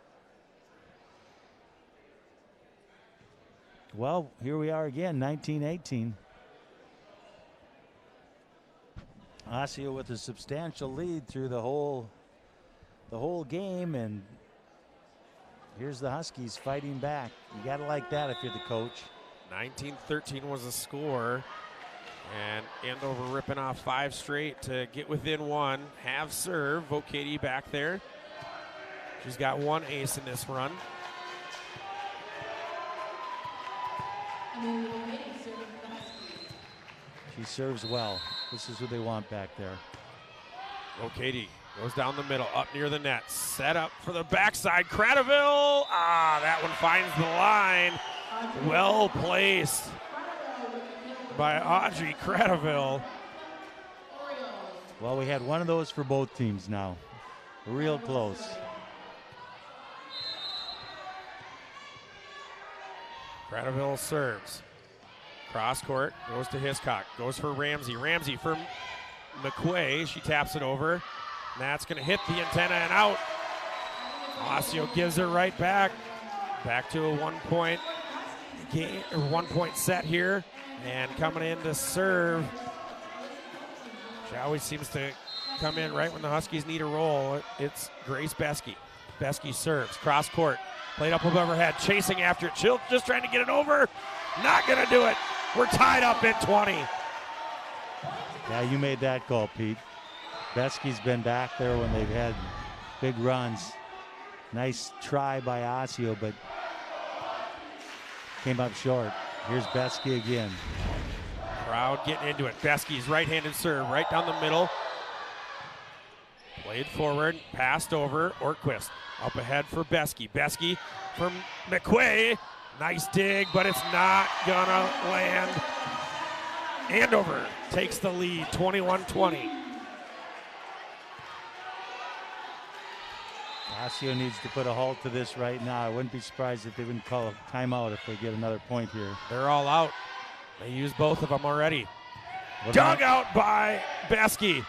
Well, here we are again, 19-18. Osseo with a substantial lead through the whole game, and here's the Huskies fighting back. You got to like that if you're the coach. 19-13 was the score, and Andover ripping off 5 straight to get within one. Have serve, Vocati back there. She's got 1 ace in this run. She serves well. This is who they want back there. Vocati goes down the middle, up near the net. Set up for the backside. Cradaville. That one finds the line. Well placed by Audrey Cradaville. Well, we had one of those for both teams now. Real close. Cradaville serves. Cross court, goes to Hiscock, goes for Ramsey. Ramsey for McQuay. She taps it over. And that's going to hit the antenna and out. Osseo gives it right back. Back to a 1 point game, or 1 point set here. And coming in to serve. She always seems to come in right when the Huskies need a roll. It's Grace Beskey. Beskey serves. Cross court. Played up above her head. Chasing after it. Chilk just trying to get it over. Not going to do it. We're tied up at 20. Yeah, you made that call, Pete. Beskey's been back there when they've had big runs. Nice try by Osseo, but came up short. Here's Beskey again. Crowd getting into it. Beskey's right-handed serve right down the middle. Played forward, passed over. Ortquist up ahead for Beskey. Beskey from McQuay. Nice dig, but it's not gonna land. Andover takes the lead, 21-20. Osseo needs to put a halt to this right now. I wouldn't be surprised if they wouldn't call a timeout if they get another point here. They're all out. They used both of them already. Dug out by Beskey.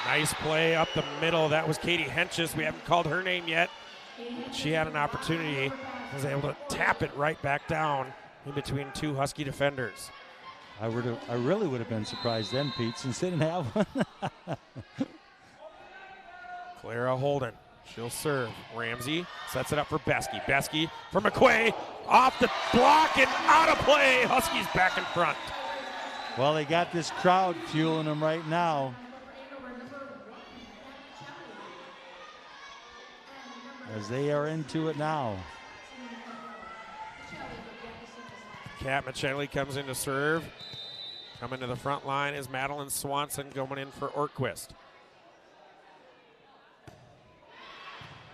Nice play up the middle. That was Katie Henches. We haven't called her name yet. She had an opportunity. Was able to tap it right back down in between 2 Husky defenders. I really would have been surprised then, Pete, since they didn't have one. Clara Holden. She'll serve. Ramsey sets it up for Beskey. Beskey for McQuay. Off the block and out of play. Huskies back in front. Well, they got this crowd fueling them right now. As they are into it now. Kat Michelli comes in to serve. Coming to the front line is Madeline Swanson going in for Ortquist.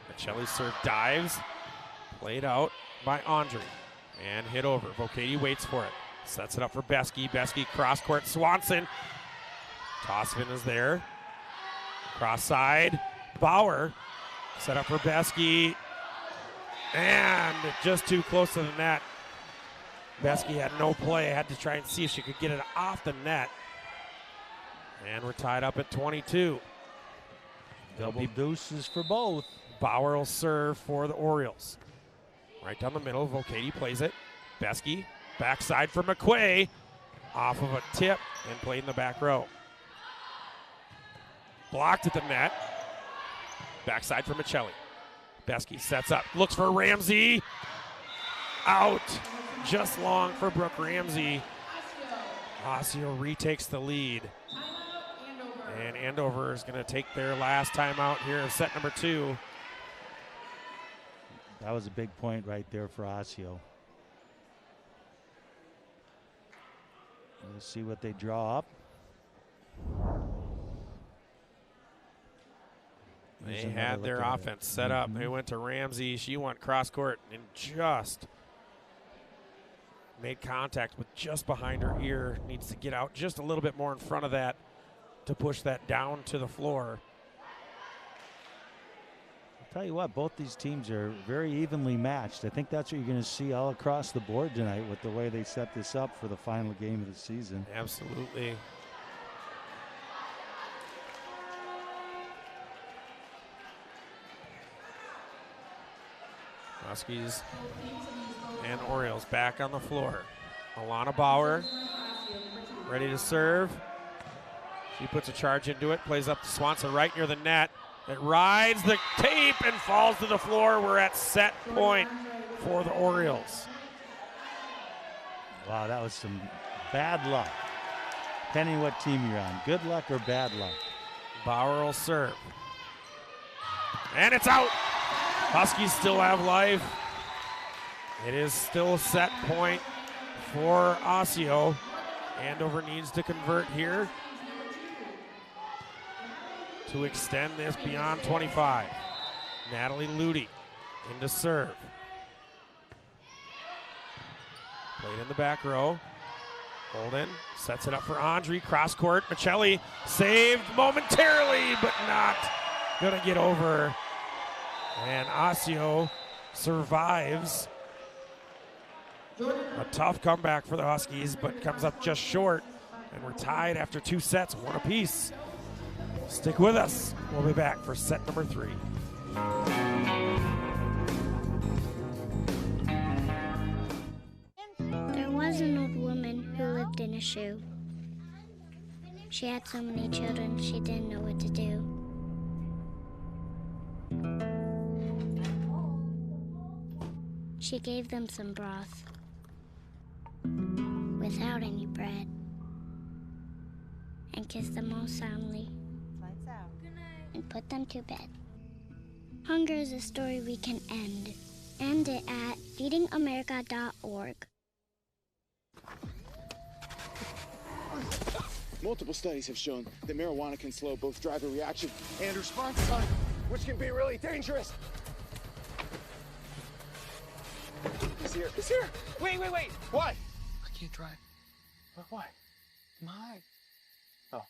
Michelli's serve dives. Played out by Andre. And hit over. Vocati waits for it. Sets it up for Beskey. Beskey cross court. Swanson. Tossman is there. Cross side. Bauer. Set up for Beskey. And just too close to the net. Beskey had no play. Had to try and see if she could get it off the net. And we're tied up at 22. Double deuces for both. Bauer will serve for the Orioles. Right down the middle. Vocati plays it. Beskey. Backside for McQuay. Off of a tip and played in the back row. Blocked at the net. Backside for Michelli. Beskey sets up. Looks for Ramsey. Out. Just long for Brooke Ramsey. Osseo retakes the lead. And Andover is going to take their last timeout here of set number 2. That was a big point right there for Osseo. We'll see what they draw up. They had their offense set up. They went to Ramsey. She went cross court and just made contact with just behind her ear. Needs to get out just a little bit more in front of that to push that down to the floor. I'll tell you what, both these teams are very evenly matched. I think that's what you're going to see all across the board tonight with the way they set this up for the final game of the season. Absolutely. Huskies and Orioles back on the floor. Alana Bauer ready to serve. She puts a charge into it, plays up to Swanson right near the net. It rides the tape and falls to the floor. We're at set point for the Orioles. Wow, that was some bad luck. Depending what team you're on, good luck or bad luck. Bauer will serve. And it's out. Huskies still have life. It is still a set point for Osseo. Andover needs to convert here to extend this beyond 25. Natalie Ludi into serve. Played in the back row. Holden sets it up for Andre. Cross court. Michelli saved momentarily, but not going to get over. And Osseo survives. A tough comeback for the Huskies, but comes up just short. And we're tied after 2 sets, 1 apiece. Stick with us. We'll be back for set number 3. There was an old woman who lived in a shoe. She had so many children, she didn't know what to do. She gave them some broth without any bread and kissed them all soundly and put them to bed. Hunger is a story we can end. End it at feedingamerica.org. Multiple studies have shown that marijuana can slow both driver reaction and response time, which can be really dangerous. He's here. He's here. Wait. What? I can't drive. Why? My. Oh.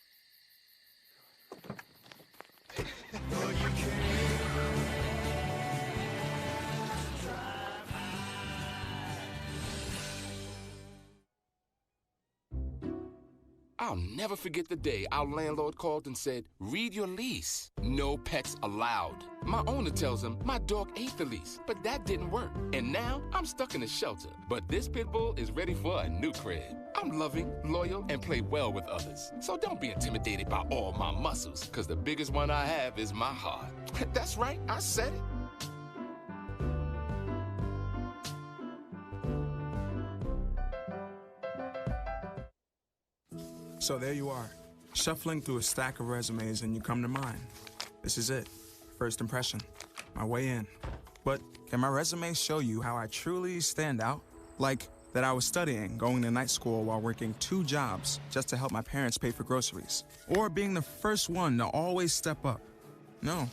I'll never forget the day our landlord called and said, read your lease. No pets allowed. My owner tells him my dog ate the lease, but that didn't work. And now I'm stuck in a shelter. But this pit bull is ready for a new crib. I'm loving, loyal, and play well with others. So don't be intimidated by all my muscles, because the biggest one I have is my heart. That's right, I said it. So there you are, shuffling through a stack of resumes and you come to mine. This is it, first impression, my way in. But can my resume show you how I truly stand out? Like that I was studying, going to night school while working 2 jobs just to help my parents pay for groceries. Or being the first one to always step up. No,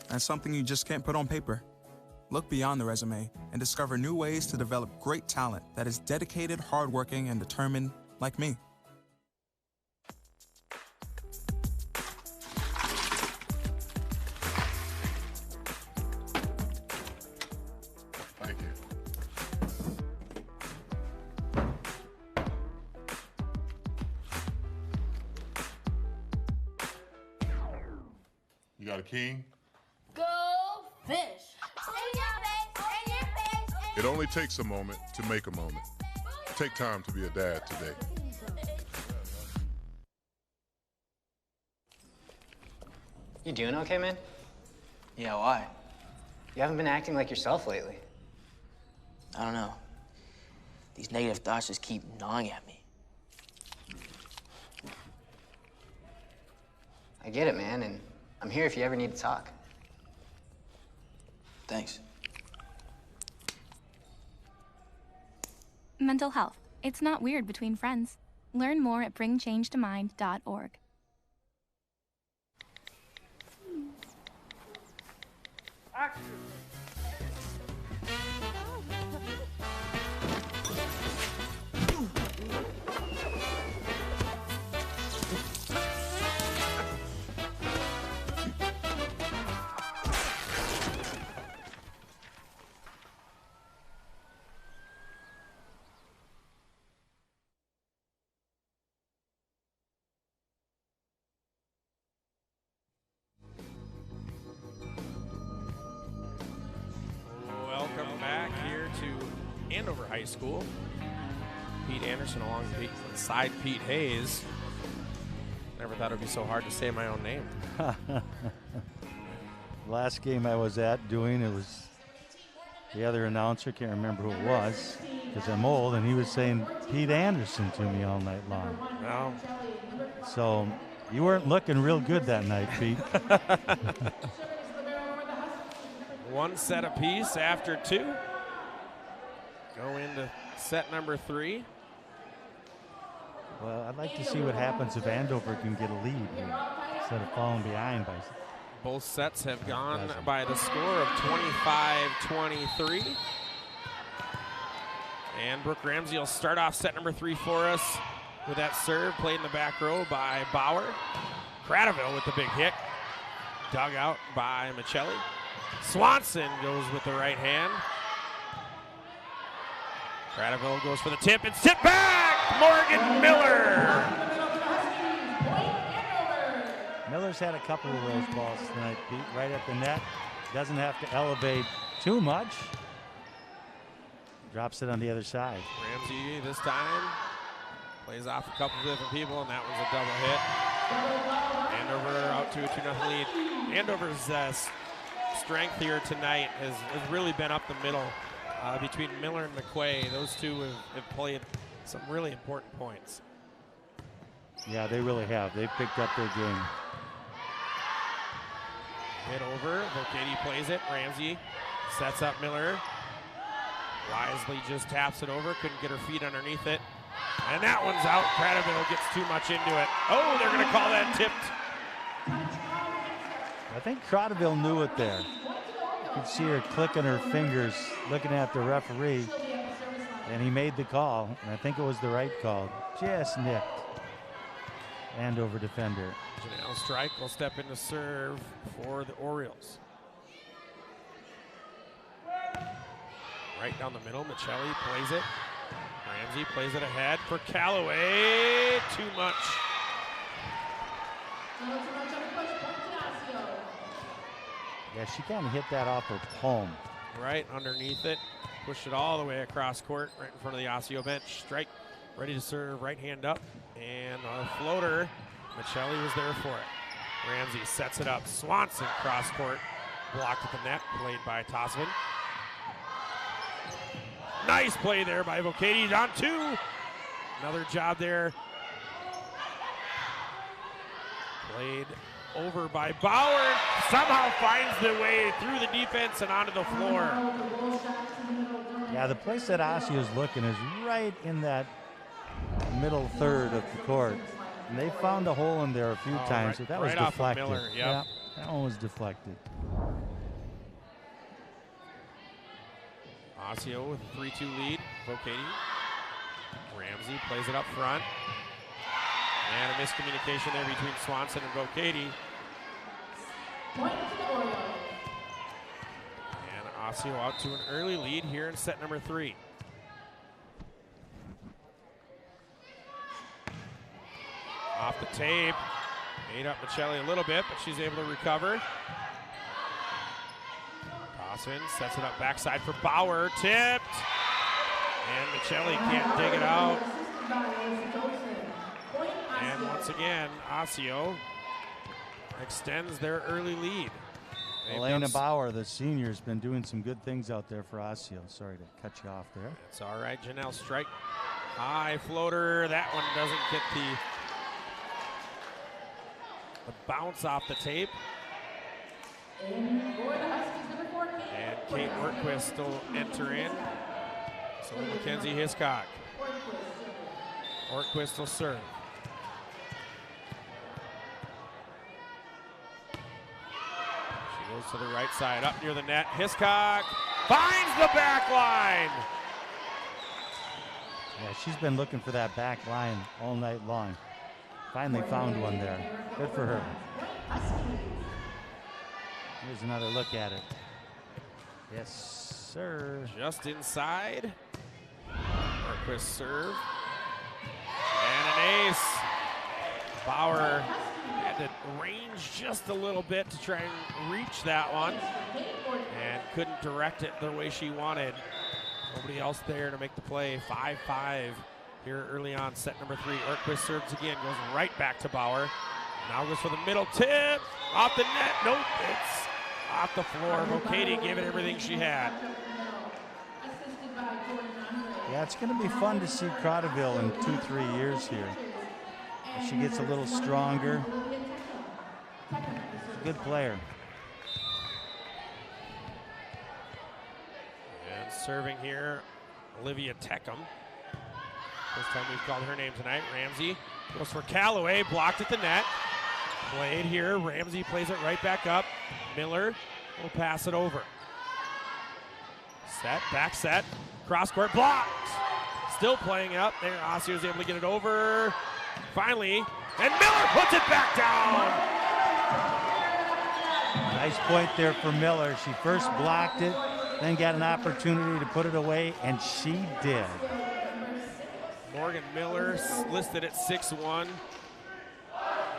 that's something you just can't put on paper. Look beyond the resume and discover new ways to develop great talent that is dedicated, hardworking, and determined like me. Thank you. You got a king? Go fish. It only takes a moment to make a moment. Take time to be a dad today. You doing okay, man? Yeah, why? You haven't been acting like yourself lately. I don't know. These negative thoughts just keep gnawing at me. I get it, man, and I'm here if you ever need to talk. Thanks. Mental health. It's not weird between friends. Learn more at bringchangetamind.org. Welcome back here to Andover High School. Pete Anderson alongside Pete Hayes. Never thought it would be so hard to say my own name. Last game I was at doing, it was the other announcer, can't remember who it was, because I'm old, and he was saying Pete Anderson to me all night long. Well, so you weren't looking real good that night, Pete. One set apiece after two. Go into set number 3. Well, I'd like to see what happens if Andover can get a lead here instead of falling behind by. Both sets have gone by the score of 25-23. And Brooke Ramsey will start off set number 3 for us with that serve played in the back row by Bauer. Cradaville with the big hit. Dug out by Michelli. Swanson goes with the right hand. Cradaville goes for the tip. It's tipped back! Morgan Miller! Miller's had a couple of those balls tonight, Pete, right at the net. Doesn't have to elevate too much. Drops it on the other side. Ramsey this time plays off a couple of different people, and that was a double hit. Andover out to a 2-0 lead. Andover's strength here tonight has really been up the middle between Miller and McQuay. Those two have played some really important points. Yeah, they really have. They've picked up their game. Hit over. Volcati plays it. Ramsey sets up Miller. Wisely just taps it over. Couldn't get her feet underneath it. And that one's out. Cradaville gets too much into it. Oh, they're going to call that tipped. I think Cradaville knew it there. You could see her clicking her fingers, looking at the referee, and he made the call, and I think it was the right call. Just nicked. Andover defender. Janelle Strike will step in to serve for the Orioles. Right down the middle, Michelli plays it. Ramsey plays it ahead for Callaway. Too much. Yeah, she kind of hit that off her palm. Right underneath it. Pushed it all the way across court, right in front of the Osseo bench. Strike ready to serve, right hand up. And a floater. Michelli was there for it. Ramsey sets it up. Swanson cross court. Blocked at the net. Played by Tosvin. Nice play there by Volcati. On 2. Another job there. Played over by Bauer. Somehow finds the way through the defense and onto the floor. Yeah, the place that Osseo's looking is right in that middle third of the court. And they found a hole in there a few times. So that was deflected. Miller, yep. Yeah, that one was deflected. Osseo with a 3-2 lead. Volcati. Ramsey plays it up front. And a miscommunication there between Swanson and Volcati. And Osseo out to an early lead here in set number 3. Off the tape. Made up Michelli a little bit, but she's able to recover. Tosvin sets it up backside for Bauer. Tipped. And Michelli can't dig it out. And once again, Osseo extends their early lead. Elena Bauer, the senior, has been doing some good things out there for Osseo. Sorry to cut you off there. It's all right. Janelle Strike. High floater. That one doesn't get the bounce off the tape. And Kate Workquist will enter in. So Mackenzie Hiscock. Ortquist will serve. She goes to the right side, up near the net. Hiscock finds the back line. Yeah, she's been looking for that back line all night long. Finally found one there. Good for her. Here's another look at it. Yes, sir. Just inside. Ortquist serve. And an ace. Bauer had to range just a little bit to try and reach that one. And couldn't direct it the way she wanted. Nobody else there to make the play. 5-5 here early on, set number 3. Ortquist serves again, goes right back to Bauer. Now goes for the middle tip. Off the net. Nope, it's off the floor. Vocati gave it everything she had. Yeah, it's going to be fun to see Crotterville in 2-3 years here. As she gets a little stronger. She's a good player. And serving here, Olivia Teckham. First time we've called her name tonight. Ramsey goes for Callaway, blocked at the net. Played here, Ramsey plays it right back up. Miller will pass it over. Set, back set, cross court blocked. Still playing up there. Osseo is able to get it over. Finally, and Miller puts it back down. Nice point there for Miller. She first blocked it, then got an opportunity to put it away, and she did. Morgan Miller listed at 6'1".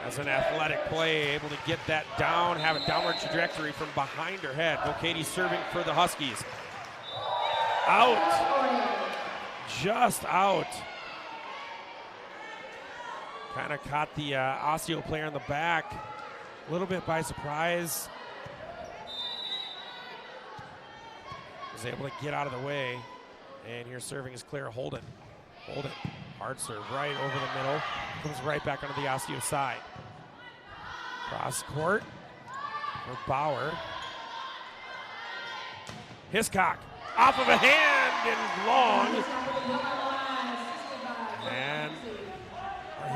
As an athletic play, able to get that down, have a downward trajectory from behind her head. Vocati serving for the Huskies. Out. Just out. Kind of caught the Osseo player in the back a little bit by surprise. Was able to get out of the way. And here serving is Claire Holden. Holden, hard serve right over the middle. Comes right back onto the Osseo side. Cross court for Bauer. Hiscock off of a hand and long. And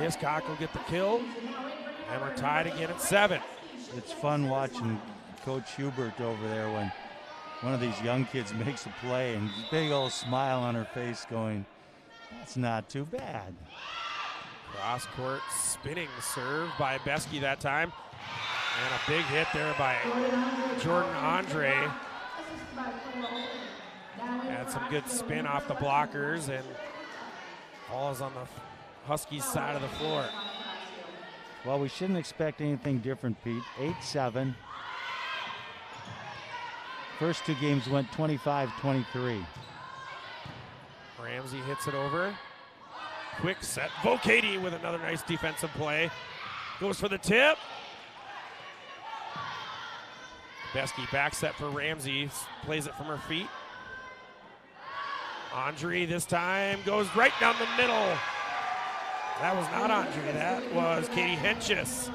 Hiscock will get the kill. And we're tied again at 7. It's fun watching Coach Hubert over there when one of these young kids makes a play and big old smile on her face going, that's not too bad. Cross court spinning serve by Besky that time. And a big hit there by Jordan Andre. Had some good spin off the blockers and falls on the Huskies side of the floor. Well, we shouldn't expect anything different, Pete. 8-7. First 2 games went 25-23. Ramsey hits it over. Quick set. Vocati with another nice defensive play. Goes for the tip. Besky back set for Ramsey. Plays it from her feet. Andre this time goes right down the middle. That was not Andre. That was Katie Henches.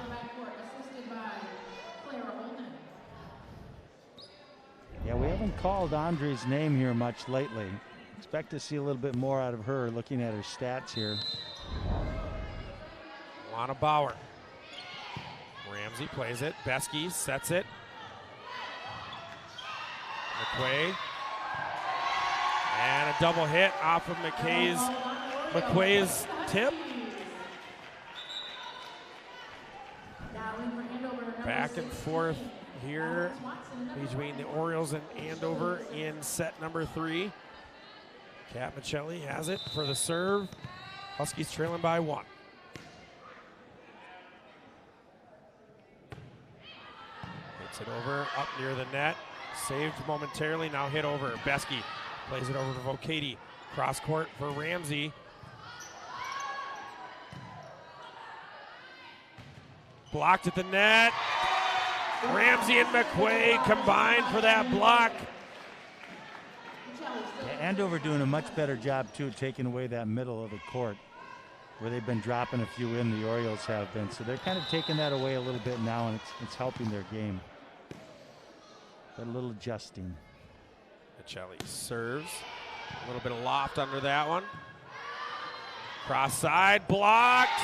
Yeah, we haven't called Andre's name here much lately. Expect to see a little bit more out of her looking at her stats here. Lana Bauer. Ramsey plays it. Besky sets it. McQuay. And a double hit off of McQuay's tip. Back and forth here between the Orioles and Andover in set number 3. Kat Michelli has it for the serve. Huskies trailing by 1. Hits it over, up near the net. Saved momentarily, now hit over. Besky plays it over to Vocati. Cross court for Ramsey. Blocked at the net. Ramsey and McQuay combined for that block. Yeah, Andover doing a much better job, too, taking away that middle of the court where they've been dropping a few in, the Orioles have been. So they're kind of taking that away a little bit now, and it's helping their game. But a little adjusting. Michelli serves. A little bit of loft under that one. Cross side, blocked.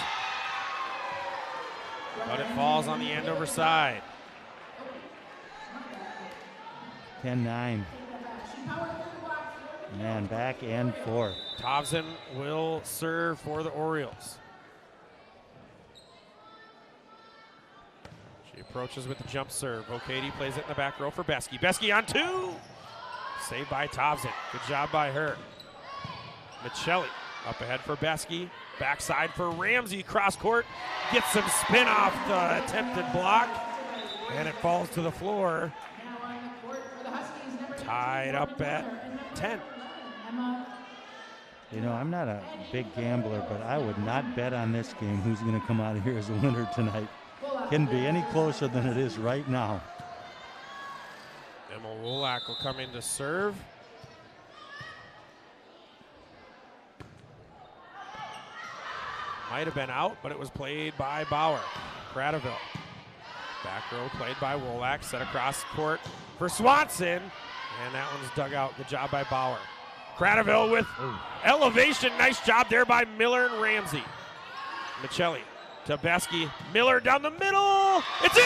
But it falls on the Andover side. 10-9. Man, back and forth. Thompson will serve for the Orioles. She approaches with the jump serve. O'Kady plays it in the back row for Besky. Besky on 2. Saved by Thompson. Good job by her. Michelli up ahead for Besky. Backside for Ramsey. Cross court. Gets some spin off the attempted block. And it falls to the floor. Tied up at 10. You know, I'm not a big gambler, but I would not bet on this game who's going to come out of here as a winner tonight. Couldn't be any closer than it is right now. Emma Wolak will come in to serve. Might have been out, but it was played by Bauer. Cradaville. Back row played by Wolak. Set across court for Swanson. And that one's dug out. Good job by Bauer. Cradaville with elevation. Nice job there by Miller and Ramsey. Michelli to Besky. Miller down the middle. It's in!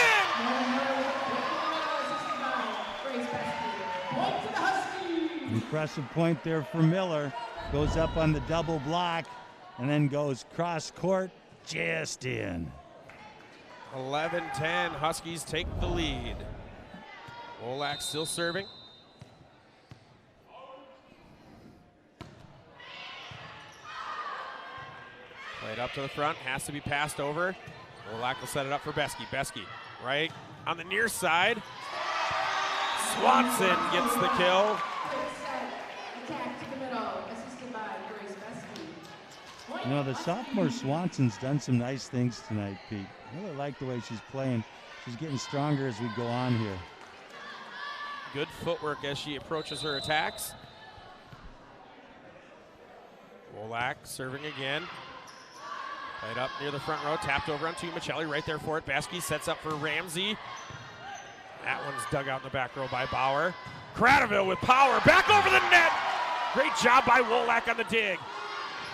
Impressive point there for Miller. Goes up on the double block and then goes cross court just in. 11-10. Huskies take the lead. Wolak still serving. Played up to the front, has to be passed over. Wolak will set it up for Besky. Besky right on the near side. Swanson gets the kill. You know, the sophomore Swanson's done some nice things tonight, Pete. I really like the way she's playing. She's getting stronger as we go on here. Good footwork as she approaches her attacks. Wolak serving again. Played up near the front row, tapped over onto Michelli, right there for it. Besky sets up for Ramsey. That one's dug out in the back row by Bauer. Cradaville with power, back over the net. Great job by Wolak on the dig.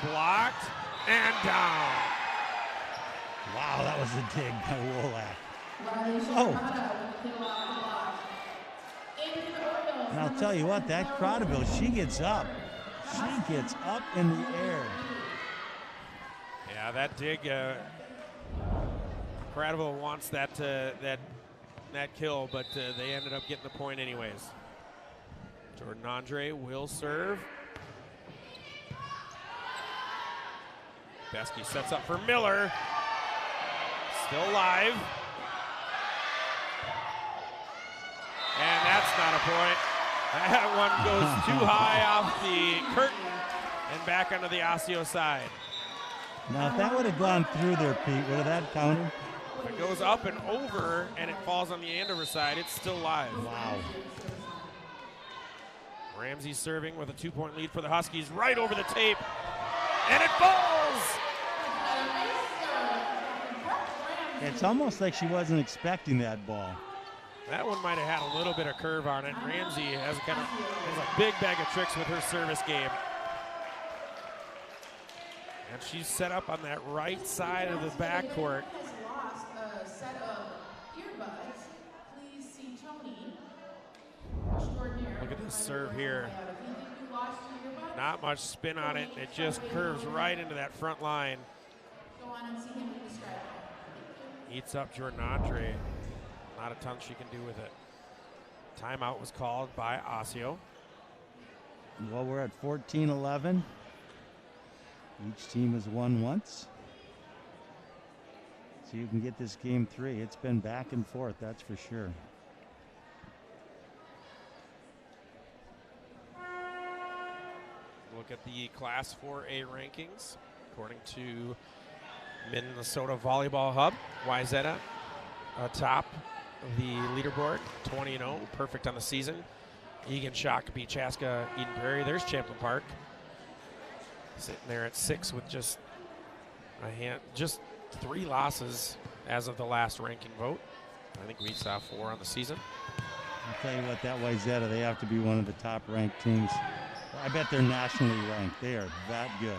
Blocked and down. Wow, that was a dig by Wolak. Oh. And I'll tell you what, that Cradaville, she gets up. She gets up in the air. Yeah, that dig, Cradaville wants that kill, but they ended up getting the point anyways. Jordan Andre will serve. Besky sets up for Miller. Still live. And that's not a point. That one goes too high off the curtain and back onto the Osseo side. Now, if that would have gone through there, Pete, would have that counted? If it goes up and over and it falls on the Andover side, it's still live. Wow. Ramsey serving with a 2-point lead for the Huskies right over the tape. And it falls! It's almost like she wasn't expecting that ball. That one might have had a little bit of curve on it. Ramsey has a big bag of tricks with her service game. And she's set up on that right side of the backcourt. Look at this serve here. Not much spin on it. It just curves right into that front line. Eats up Jordan Andre. Not a ton she can do with it. Timeout was called by Osseo. Well, we're at 14-11. Each team has won once. So you can get this game 3. It's been back and forth, that's for sure. Look at the Class 4A rankings. According to Minnesota Volleyball Hub, Wayzata atop the leaderboard, 20-0, perfect on the season. Egan Shock beat Chaska Eden Prairie. There's Champlin Park. Sitting there at 6 with just 3 losses as of the last ranking vote. I think we saw 4 on the season. I'll tell you what, that Wayzata, they have to be one of the top ranked teams. I bet they're nationally ranked. They are that good.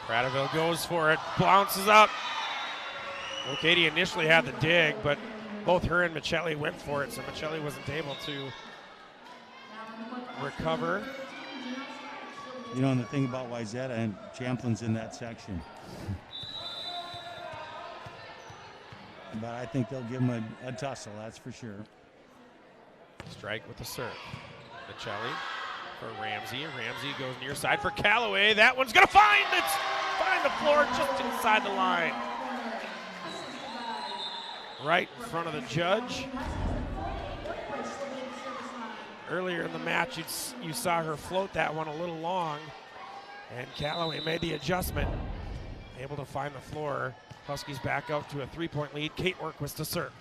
Prattville goes for it, bounces up. Well, Katie initially had the dig, but both her and Michelli went for it, so Michelli wasn't able to recover. You know, and the thing about Wyzetta and Champlin's in that section. But I think they'll give him a tussle, that's for sure. Strike with the serve. Michelli for Ramsey. Ramsey goes near side for Callaway. That one's going to find the floor just inside the line. Right in front of the judge. Earlier in the match, you saw her float that one a little long, and Callaway made the adjustment, able to find the floor. Huskies back out to a 3-point lead. Kate Orquist to serve.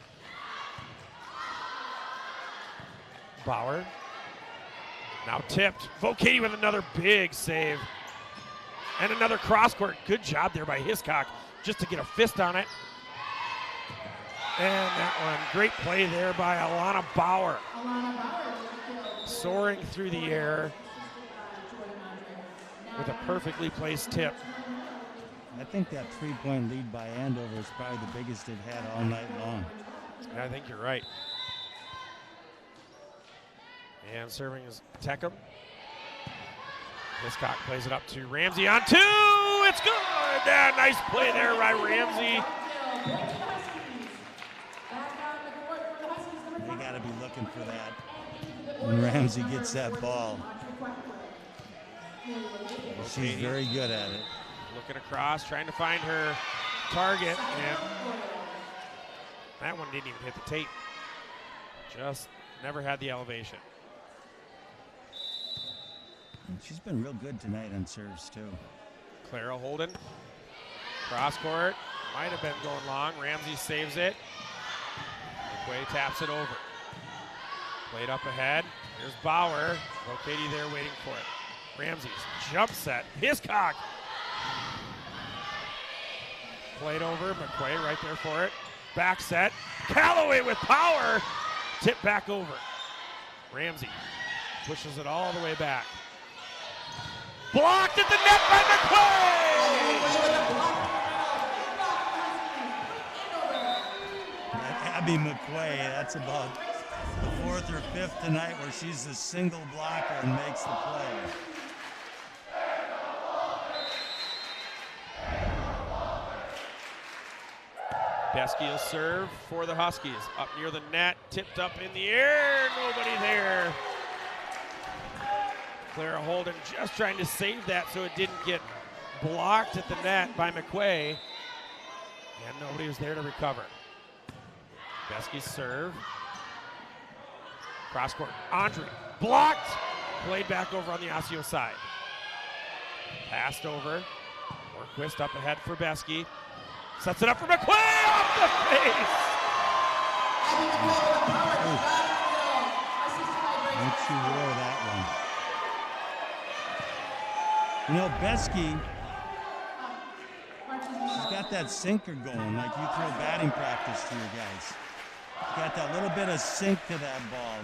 Bauer now tipped. Katie with another big save. And another cross court. Good job there by Hiscock just to get a fist on it. And that one, great play there by Alana Bauer. Soaring through the air with a perfectly placed tip. I think that 3-point lead by Andover is probably the biggest they've had all night long. I think you're right. And serving is Teckham. Hiscock plays it up to Ramsey on 2. It's good. Yeah, nice play there by Ramsey. They got to be looking for that when Ramsey gets that ball. She's very good at it. Looking across, trying to find her target, and that one didn't even hit the tape. Just never had the elevation. She's been real good tonight on serves, too. Clara Holden, cross court, might have been going long. Ramsey saves it. McQuay taps it over. Played up ahead. Here's Bauer. Katie there waiting for it. Ramsey's jump set. Hiscock. Played over. McQuay right there for it. Back set. Callaway with power. Tip back over. Ramsey pushes it all the way back. Blocked at the net by McQuay. Abby McQuay, that's about the 4th or 5th tonight where she's the single blocker and makes the play. Beskey will serve for the Huskies. Up near the net, tipped up in the air, nobody there. Clara Holden just trying to save that so it didn't get blocked at the net by McQuay. And nobody was there to recover. Beskey's serve. Cross court. Andre blocked. Played back over on the Osseo side. Passed over. Orquist up ahead for Beskey. Sets it up for McQuay off the face. Don't you wore that one. You know, Beskey, she's got that sinker going like you throw batting practice to your guys. She's got that little bit of sink to that ball.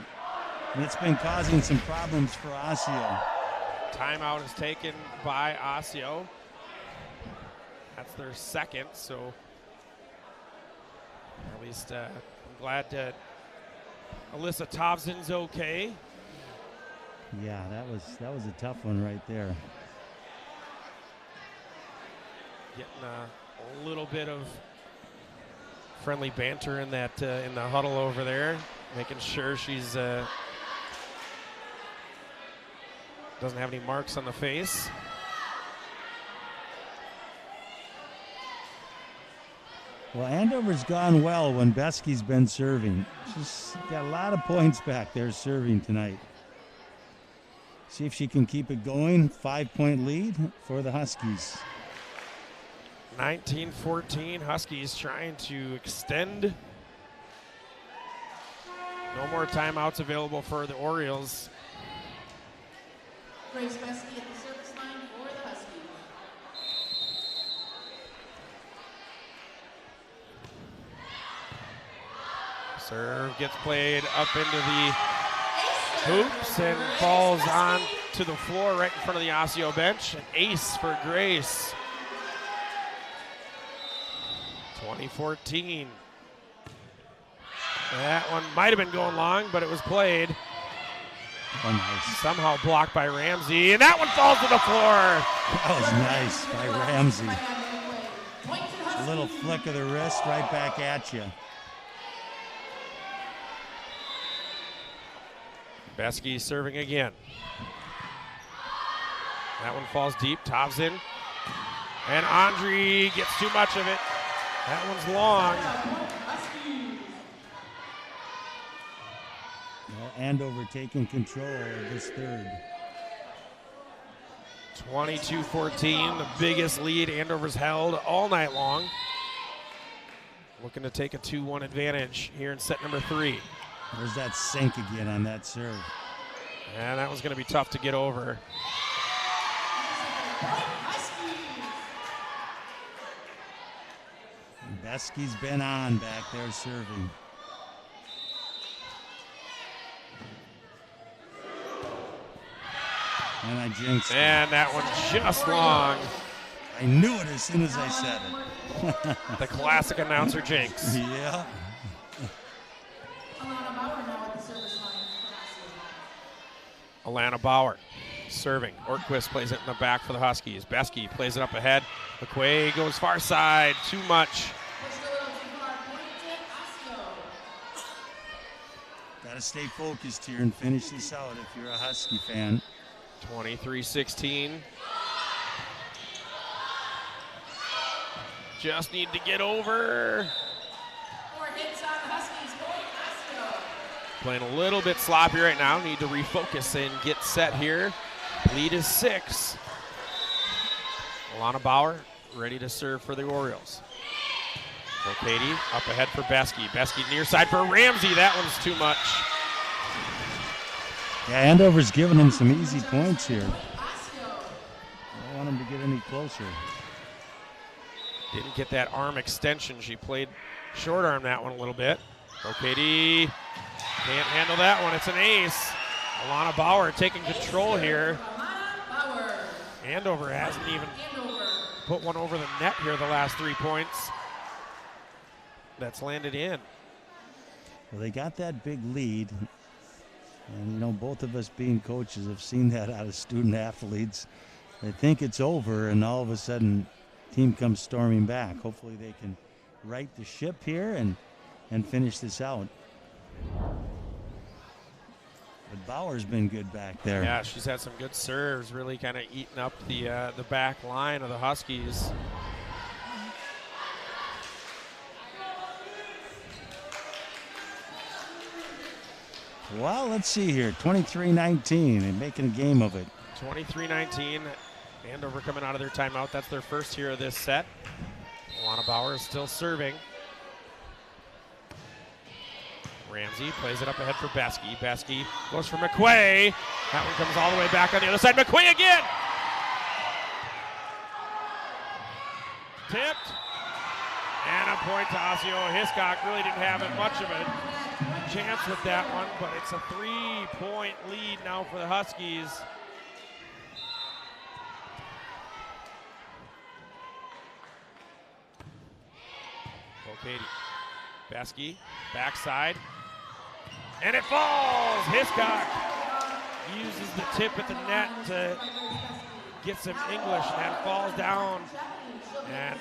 And it's been causing some problems for Osseo. Timeout is taken by Osseo. That's their second, so at least I'm glad that Alyssa Thompson's okay. Yeah, that was a tough one right there. Getting a little bit of friendly banter in that in the huddle over there, making sure she's doesn't have any marks on the face. Well, Andover's gone well when Beskey's been serving. She's got a lot of points back there serving tonight. See if she can keep it going. 5-point lead for the Huskies. 19-14, Huskies trying to extend. No more timeouts available for the Orioles. Grace Beskey at the service line for the Huskies. Serve gets played up into the hoops and falls on to the floor right in front of the Osseo bench. An ace for Grace. 2014. That one might have been going long, but it was played. Oh, nice. Somehow blocked by Ramsey, and that one falls to the floor. That was nice by Ramsey. A little flick of the wrist right back at you. Besky serving again. That one falls deep. Thompson. And Andre gets too much of it. That one's long. Well, Andover taking control of this third. 22-14, the biggest lead Andover's held all night long. Looking to take a 2-1 advantage here in set number 3. There's that sink again on that serve. And that was going to be tough to get over. Besky's been on back there serving. And I jinxed it. And that one's just long. I knew it as soon as I said it. The classic announcer jinx. Yeah. Alana Bauer serving. Ortquist plays it in the back for the Huskies. Besky plays it up ahead. McQuay goes far side. Too much. Got to stay focused here and finish this out if you're a Husky fan. 23-16. Just need to get over. Playing a little bit sloppy right now. Need to refocus and get set here. Lead is 6. Alana Bauer ready to serve for the Orioles. So Katie up ahead for Besky. Besky near side for Ramsey. That one's too much. Yeah, Andover's giving him some easy points here. I don't want him to get any closer. Didn't get that arm extension. She played short arm that one a little bit. So Katie can't handle that one. It's an ace. Alana Bauer taking control here. Andover hasn't even put one over the net here the last 3 points. That's landed in. Well, they got that big lead. And, you know, both of us being coaches have seen that out of student athletes. They think it's over, and all of a sudden, team comes storming back. Hopefully they can right the ship here and finish this out. But Bauer's been good back there. Yeah, she's had some good serves, really kind of eating up the back line of the Huskies. Well, let's see here. 23-19 and making a game of it. 23-19. Andover coming out of their timeout. That's their first here of this set. Alana Bauer is still serving. Ramsey plays it up ahead for Besky. Besky goes for McQuay. That one comes all the way back on the other side. McQuay again! Tipped. And a point to Osseo. Hiscock really didn't have much of a chance with that one, but it's a 3-point lead now for the Huskies. Katie. Besky, backside, and it falls! Hiscock uses the tip at the net to get some English, and that falls down. And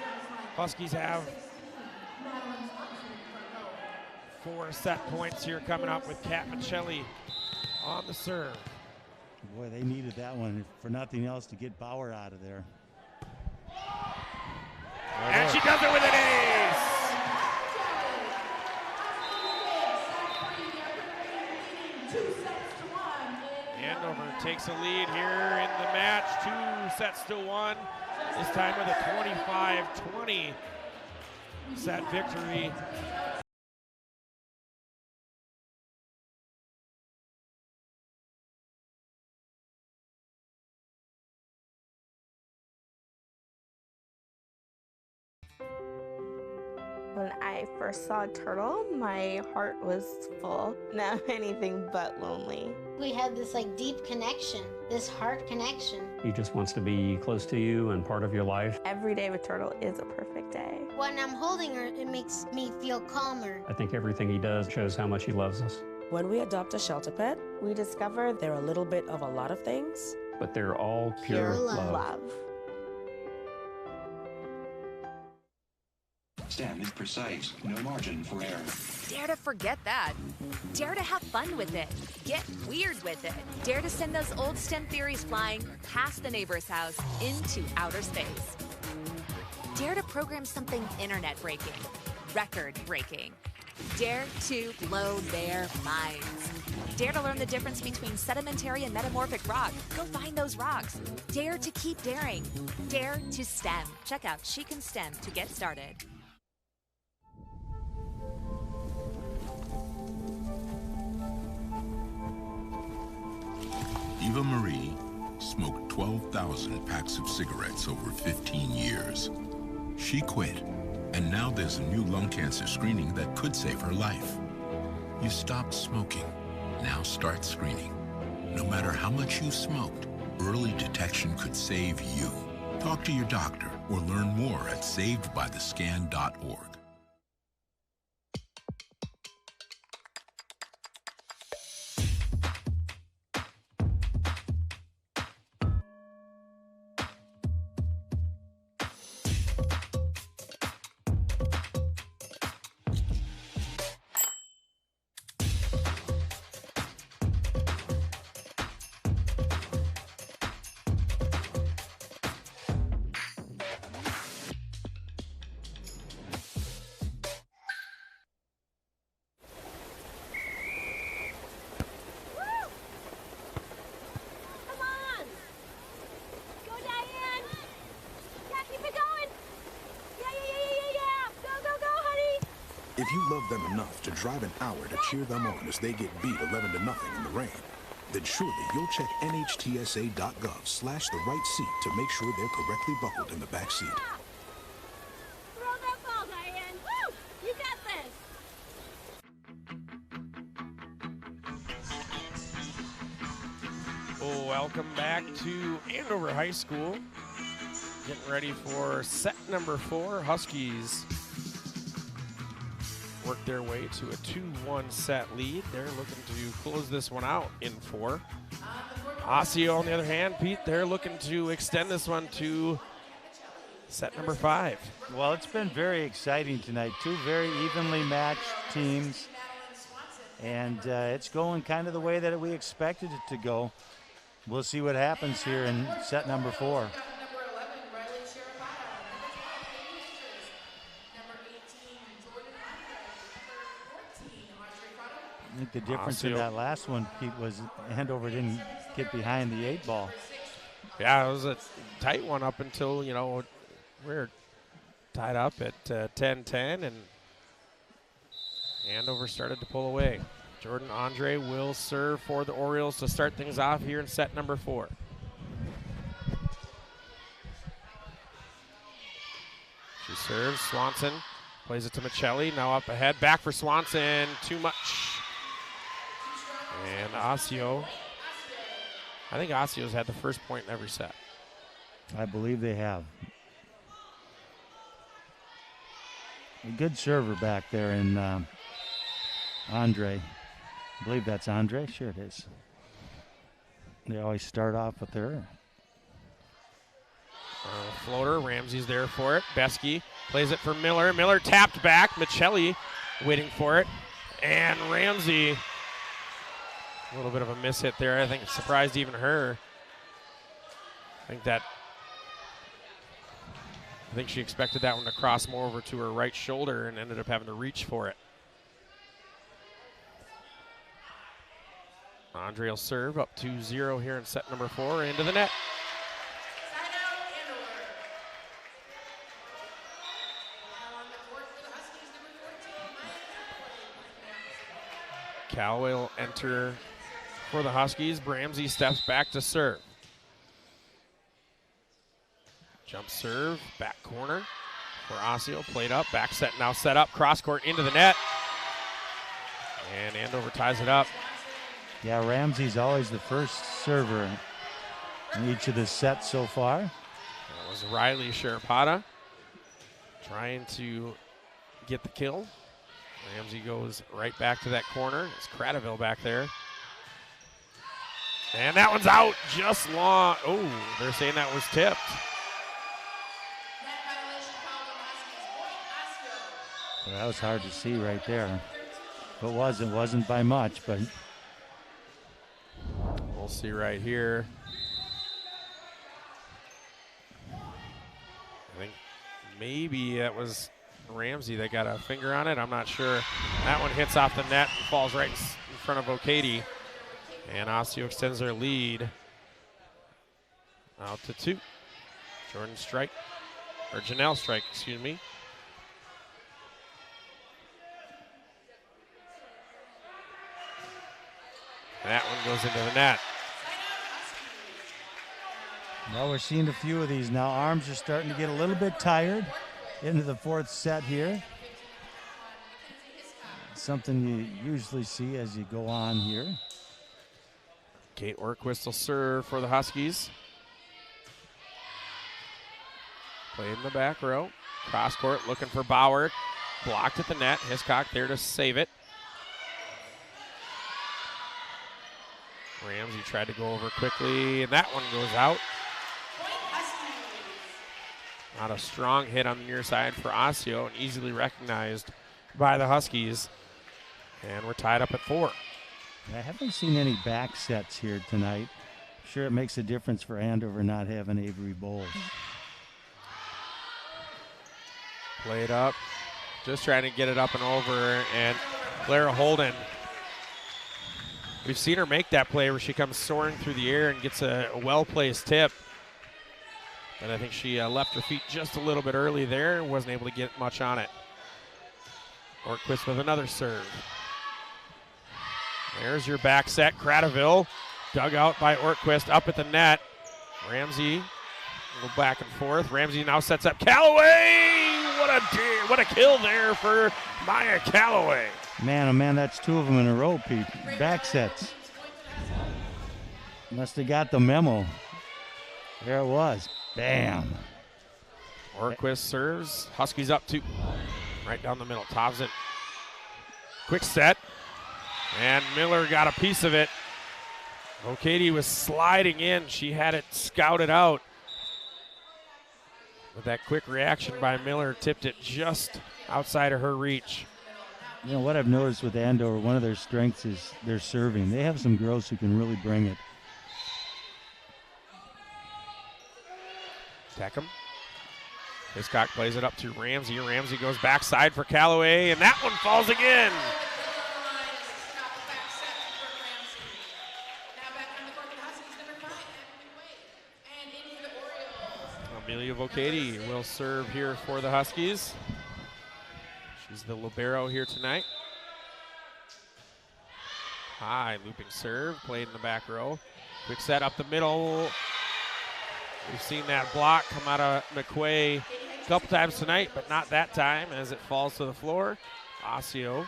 Huskies have 4 set points here coming up with Kat Michelli on the serve. Boy, they needed that one for nothing else to get Bauer out of there. And she does it with an ace! Andover takes a lead here in the match, 2-1. This time with a 25-20 set victory. When I first saw a turtle, my heart was full. Now anything but lonely. We had this like deep connection, this heart connection. He just wants to be close to you and part of your life. Every day with Turtle is a perfect day. When I'm holding her, it makes me feel calmer. I think everything he does shows how much he loves us. When we adopt a shelter pet, we discover they're a little bit of a lot of things. But they're all pure love. STEM is precise, no margin for error. Dare to forget that. Dare to have fun with it. Get weird with it. Dare to send those old STEM theories flying past the neighbor's house into outer space. Dare to program something internet-breaking, record-breaking. Dare to blow their minds. Dare to learn the difference between sedimentary and metamorphic rock. Go find those rocks. Dare to keep daring. Dare to STEM. Check out She Can STEM to get started. Eva Marie smoked 12,000 packs of cigarettes over 15 years. She quit, and now there's a new lung cancer screening that could save her life. You stopped smoking. Now start screening. No matter how much you smoked, early detection could save you. Talk to your doctor or learn more at savedbythescan.org. If you love them enough to drive an hour to cheer them on as they get beat 11-0 in the rain, then surely you'll check NHTSA.gov/the right seat to make sure they're correctly buckled in the back seat. Throw that ball, Diane. Woo! You got this. Welcome back to Andover High School. Getting ready for set number 4. Huskies work their way to a 2-1 set lead. They're looking to close this one out in 4. Osseo, on the other hand, Pete, they're looking to extend this one to set number 5. Well, it's been very exciting tonight. 2 very evenly matched teams. And it's going kind of the way that we expected it to go. We'll see what happens here in set number 4. I think the difference in that last one, Pete, was Andover didn't get behind the 8 ball. Yeah, it was a tight one up until, we're tied up at 10-10, and Andover started to pull away. Jordan Andre will serve for the Orioles to start things off here in set number 4. She serves. Swanson plays it to Michelli. Now up ahead. Back for Swanson. Too much. And Osseo. I think Osseo's had the first point in every set. I believe they have. A good server back there in Andre. I believe that's Andre. Sure it is. They always start off with her. Floater. Ramsey's there for it. Besky plays it for Miller. Miller tapped back. Michelli waiting for it. And Ramsey, a little bit of a miss hit there. I think it surprised even her. I think she expected that one to cross more over to her right shoulder and ended up having to reach for it. Andre will serve up 2-0 here in set number 4 into the net. Callaway will enter for the Huskies. Bramsey steps back to serve. Jump serve, back corner. for Osseo. Played up, back set now set up, cross court into the net. And Andover ties it up. Yeah, Ramsey's always the first server in each of the sets so far. That was Riley Sharapata trying to get the kill. Ramsey goes right back to that corner. It's Cradaville back there. And that one's out just long. Oh, they're saying that was tipped. Well, that was hard to see right there. If it wasn't by much, but we'll see right here. I think maybe that was Ramsey that got a finger on it. I'm not sure. That one hits off the net and falls right in front of O'Cady. And Osseo extends their lead out to 2. Jordan Strike, or Janelle Strike, excuse me. That one goes into the net. Well, we're seeing a few of these now. Arms are starting to get a little bit tired into the 4th set here. Something you usually see as you go on here. Kate Orquist will serve for the Huskies. Played in the back row. Cross court looking for Bauer. Blocked at the net. Hiscock there to save it. Ramsey tried to go over quickly, and that one goes out. Not a strong hit on the near side for Osseo, and easily recognized by the Huskies. And we're tied up at 4. I haven't seen any back sets here tonight. I'm sure it makes a difference for Andover not having Avery Bowles. Played up, just trying to get it up and over, and Clara Holden. We've seen her make that play where she comes soaring through the air and gets a well-placed tip. And I think she left her feet just a little bit early there and wasn't able to get much on it. Orquist with another serve. There's your back set. Cradaville dug out by Orquist up at the net. Ramsey go back and forth. Ramsey now sets up Callaway. What a kill there for Maya Callaway. Man, oh man, that's 2 of them in a row, Pete. Back sets. Must have got the memo. There it was. Bam. Orquist serves. Huskies up 2. Right down the middle. Tops it. Quick set. And Miller got a piece of it. O'Cady was sliding in. She had it scouted out. With that quick reaction by Miller, tipped it just outside of her reach. You know, what I've noticed with Andover, one of their strengths is their serving. They have some girls who can really bring it. Teckham. Hiscock plays it up to Ramsey. Ramsey goes backside for Callaway, and that one falls again. Amelia Vocady will serve here for the Huskies. She's the libero here tonight. High looping serve, played in the back row. Quick set up the middle. We've seen that block come out of McQuay a couple times tonight, but not that time as it falls to the floor. Osseo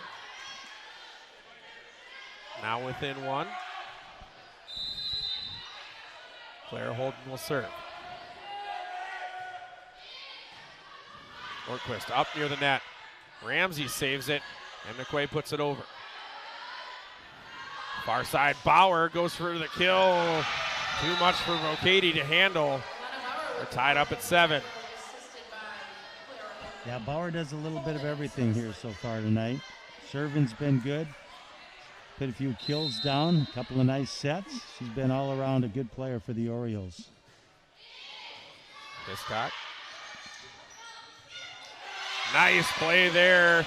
now within 1. Claire Holden will serve. Orquist up near the net. Ramsey saves it, and McQuay puts it over. Far side, Bauer goes for the kill. Too much for Vocady to handle. We're tied up at 7. Yeah, Bauer does a little bit of everything here so far tonight. Serving's been good. Put a few kills down, a couple of nice sets. She's been all around a good player for the Orioles. Hiscock. Nice play there.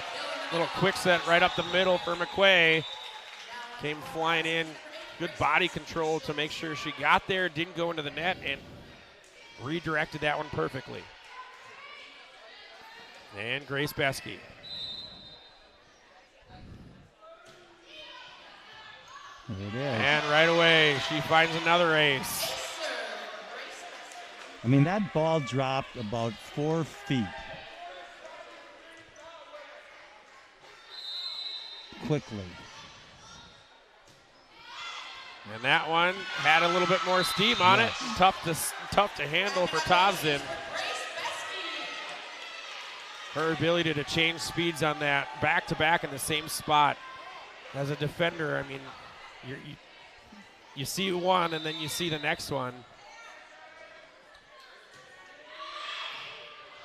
Little quick set right up the middle for McQuay. Came flying in. Good body control to make sure she got there, didn't go into the net, and redirected that one perfectly. And Grace Beskey. There it is. And right away, she finds another ace. I mean, that ball dropped about 4 feet. quickly. And that one had a little bit more steam on it. Tough to handle for Thompson. Her ability to change speeds on that back-to-back in the same spot. As a defender, I mean, you see one and then you see the next one.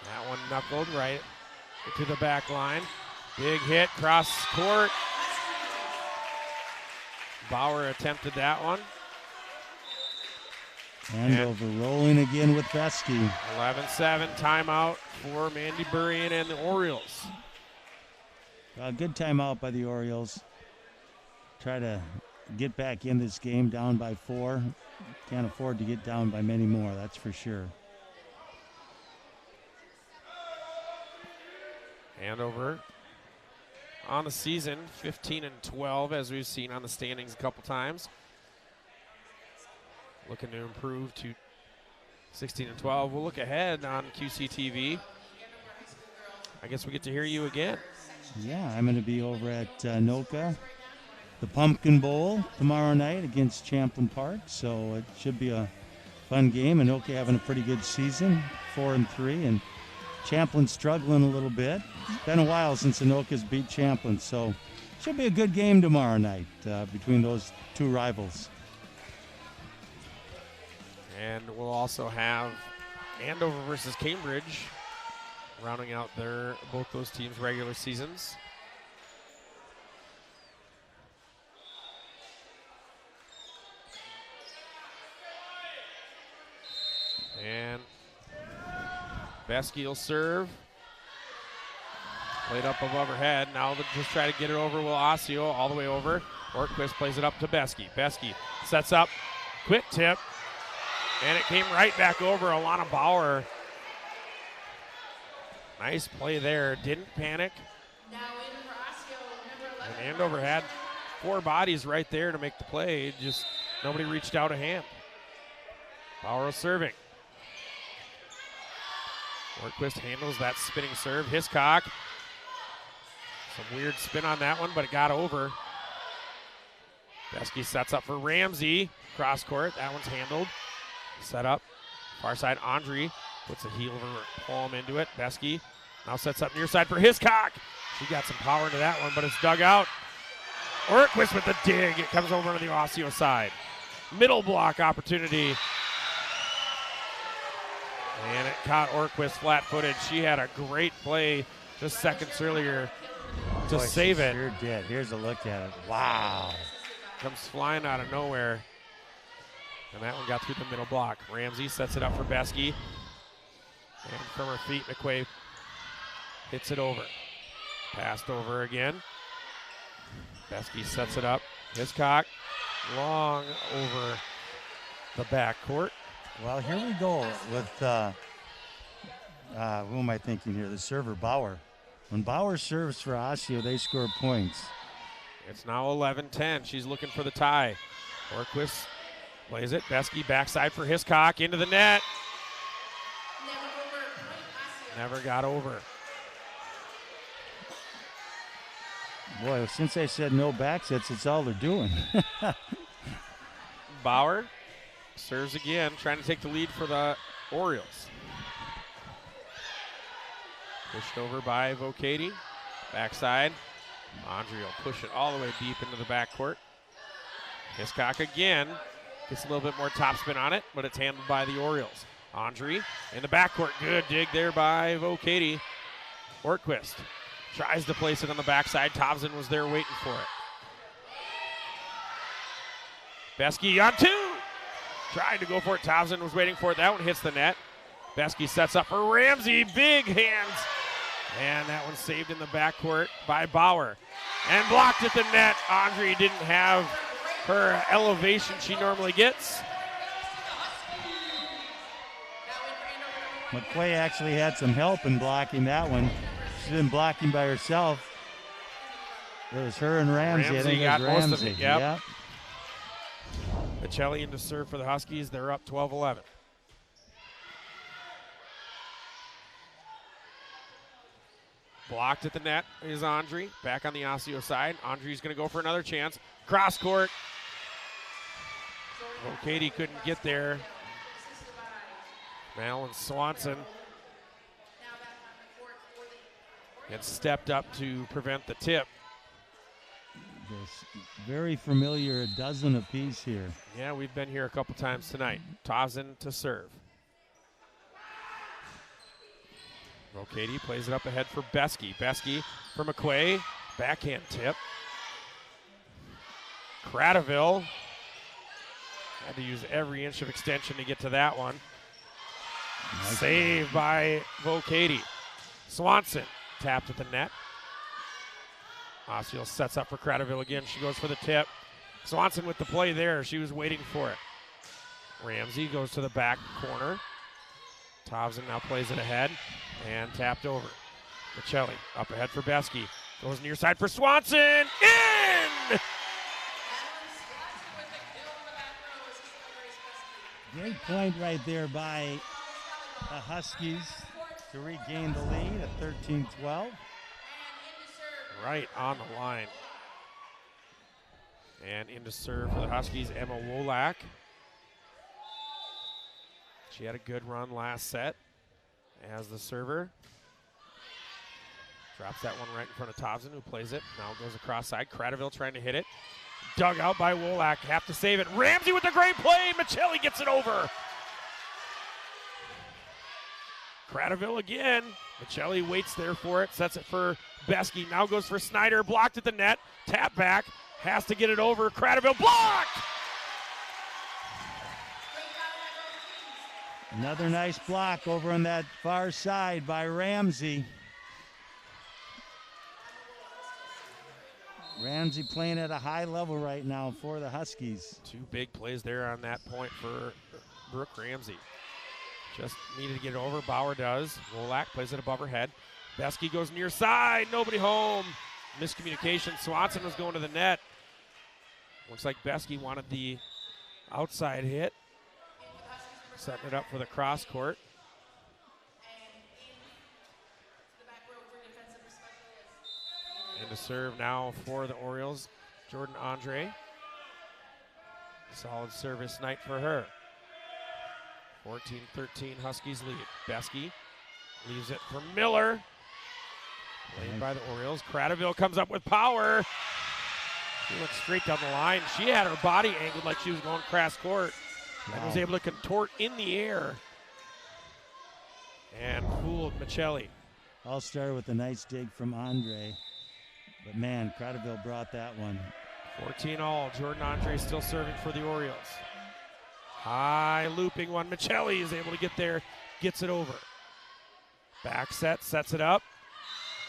That one knuckled right to the back line. Big hit, cross court. Bauer attempted that one. Andover rolling again with Vesky. 11-7, timeout for Mandy Burian and the Orioles. A good timeout by the Orioles. Try to get back in this game down by 4. Can't afford to get down by many more, that's for sure. Andover on the season, 15-12, as we've seen on the standings a couple times. Looking to improve to 16-12. We'll look ahead on QCTV. I guess we get to hear you again. Yeah, I'm going to be over at Noka, the Pumpkin Bowl tomorrow night against Champlin Park. So it should be a fun game. And Noka having a pretty good season, 4-3, and Champlin struggling a little bit. It's been a while since Anoka's beat Champlin, so should be a good game tomorrow night between those two rivals. And we'll also have Andover versus Cambridge, rounding out both those teams' regular seasons. And Besky will serve. Played up above her head. Now they'll just try to get it over. Will Osseo all the way over. Ortquist plays it up to Besky. Besky sets up. Quick tip. And it came right back over Alana Bauer. Nice play there. Didn't panic. And Andover had 4 bodies right there to make the play. Just nobody reached out a hand. Bauer serving. Ortquist handles that spinning serve. Hiscock. Some weird spin on that one, but it got over. Besky sets up for Ramsey. Cross court. That one's handled. Set up. Far side, Andre puts a heel of her palm into it. Besky now sets up near side for Hiscock. She got some power into that one, but it's dug out. Ortquist with the dig. It comes over to the Osseo side. Middle block opportunity. And it caught Ortquist flat-footed. She had a great play just seconds earlier to save it. Sure did. Here's a look at it. Wow. Comes flying out of nowhere. And that one got through the middle block. Ramsey sets it up for Besky. And from her feet, McQuaid hits it over. Passed over again. Besky sets it up. Hiscock long over the backcourt. Well, here we go with, who am I thinking here? The server, Bauer. When Bauer serves for Osseo, they score points. It's now 11-10. She's looking for the tie. Ortquist plays it. Besky backside for Hiscock into the net. Never got over. Boy, since I said no backsets, it's all they're doing. Bauer serves again, trying to take the lead for the Orioles. Pushed over by Vocati. Backside. Andre will push it all the way deep into the backcourt. Hiscock again. Gets a little bit more topspin on it, but it's handled by the Orioles. Andre in the backcourt. Good dig there by Vocati. Ortquist tries to place it on the backside. Thompson was there waiting for it. Besky on 2. Tried to go for it. Thompson was waiting for it. That one hits the net. Besky sets up for Ramsey. Big hands. And that one's saved in the backcourt by Bauer. And blocked at the net. Andre didn't have her elevation she normally gets. McQuay actually had some help in blocking that one. She's been blocking by herself. It was her and Ramsey. I think it was Ramsey. Most of it, yep. Michelli in to serve for the Huskies. They're up 12-11. Blocked at the net is Andre. Back on the Osseo side. Andre's going to go for another chance. Cross court. Katie couldn't get there. Malin Swanson had stepped up to prevent the tip. Just very familiar, a dozen apiece here. Yeah, we've been here a couple times tonight. Tausen to serve. Katie plays it up ahead for Besky. Besky for McQuay. Backhand tip. Cradaville had to use every inch of extension to get to that one. Nice. Save by Katie. Swanson tapped at the net. Osseo sets up for Cradaville again. She goes for the tip. Swanson with the play there. She was waiting for it. Ramsey goes to the back corner. Tausen now plays it ahead and tapped over. Michelli up ahead for Besky. Goes near side for Swanson. In! Great point right there by the Huskies to regain the lead at 13-12. Right on the line. And into serve for the Huskies, Emma Wolak. She had a good run last set as the server. Drops that one right in front of Tausen, who plays it. Now goes across side. Cradaville trying to hit it. Dug out by Wolak. Have to save it. Ramsey with a great play. Michelli gets it over. Cradaville again. Michelli waits there for it. Sets it for Besky. Now goes for Snyder. Blocked at the net. Tap back. Has to get it over. Cradaville blocked! Another nice block over on that far side by Ramsey. Ramsey playing at a high level right now for the Huskies. Two big plays there on that point for Brooke Ramsey. Just needed to get it over. Bauer does. Wolak plays it above her head. Besky goes near side. Nobody home. Miscommunication. Swanson was going to the net. Looks like Besky wanted the outside hit. Setting it up for the cross court. And to serve now for the Orioles, Jordan Andre. Solid service night for her. 14-13 Huskies lead. Besky leaves it for Miller. Played by the Orioles. Cradaville comes up with power. She went straight down the line. She had her body angled like she was going cross court. Wow. And was able to contort in the air. And fooled Michelli. All started with a nice dig from Andre. But man, Cradaville brought that one. 14-all. Jordan Andre still serving for the Orioles. High looping one. Michelli is able to get there. Gets it over. Back set. Sets it up.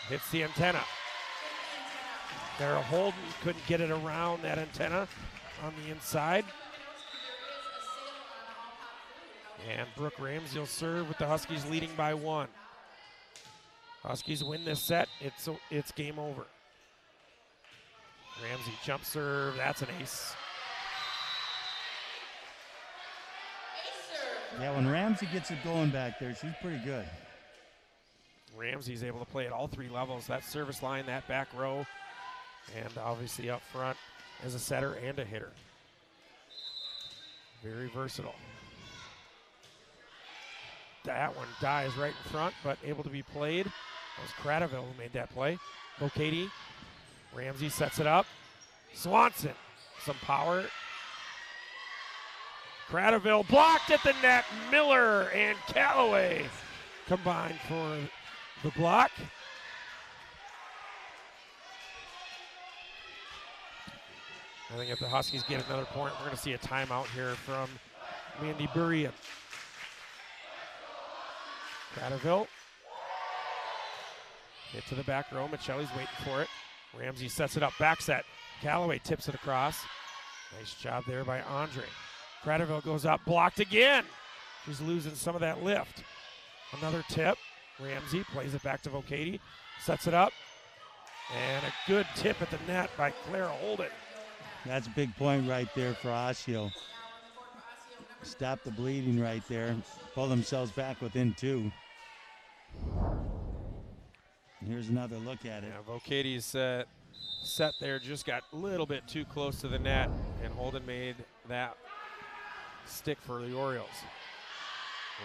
Hits the antenna. Daryl Holden couldn't get it around that antenna on the inside. And Brooke Ramsey will serve with the Huskies leading by 1. Huskies win this set. It's game over. Ramsey jump serve. That's an ace. Yeah, when Ramsey gets it going back there, she's pretty good. Ramsey's able to play at all 3 levels. That service line, that back row, and obviously up front as a setter and a hitter. Very versatile. That one dies right in front, but able to be played. That was Cradaville who made that play. Katie. Ramsey sets it up. Swanson, some power. Cradaville blocked at the net. Miller and Callaway combined for the block. I think if the Huskies get another point, we're going to see a timeout here from Mandy Burian. Cradaville. Hit to the back row. Michelli's waiting for it. Ramsey sets it up. Back set. Callaway tips it across. Nice job there by Andre. Cradaville goes up. Blocked again. She's losing some of that lift. Another tip. Ramsey plays it back to Katie. Sets it up. And a good tip at the net by Clara Holden. That's a big point right there for Osseo. Stop the bleeding right there. Pull themselves back within 2. Here's another look at it. Yeah, Vocati's set there just got a little bit too close to the net, and Holden made that stick for the Orioles.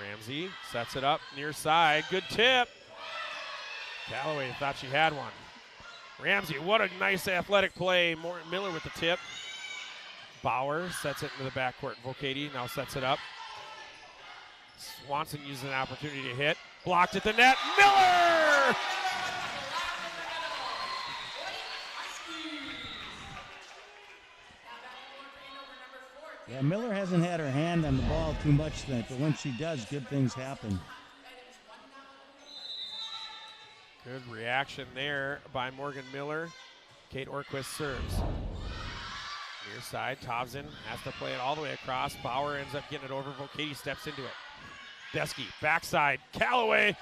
Ramsey sets it up near side. Good tip. Callaway thought she had one. Ramsey, what a nice athletic play. Miller with the tip. Bauer sets it into the backcourt. Vocati now sets it up. Swanson uses an opportunity to hit. Blocked at the net. Miller! Yeah, Miller hasn't had her hand on the ball too much tonight, but when she does, good things happen. Good reaction there by Morgan Miller. Kate Orquist serves. Near side, Thompson has to play it all the way across. Bauer ends up getting it over. Vocati steps into it. Besky, backside, Callaway.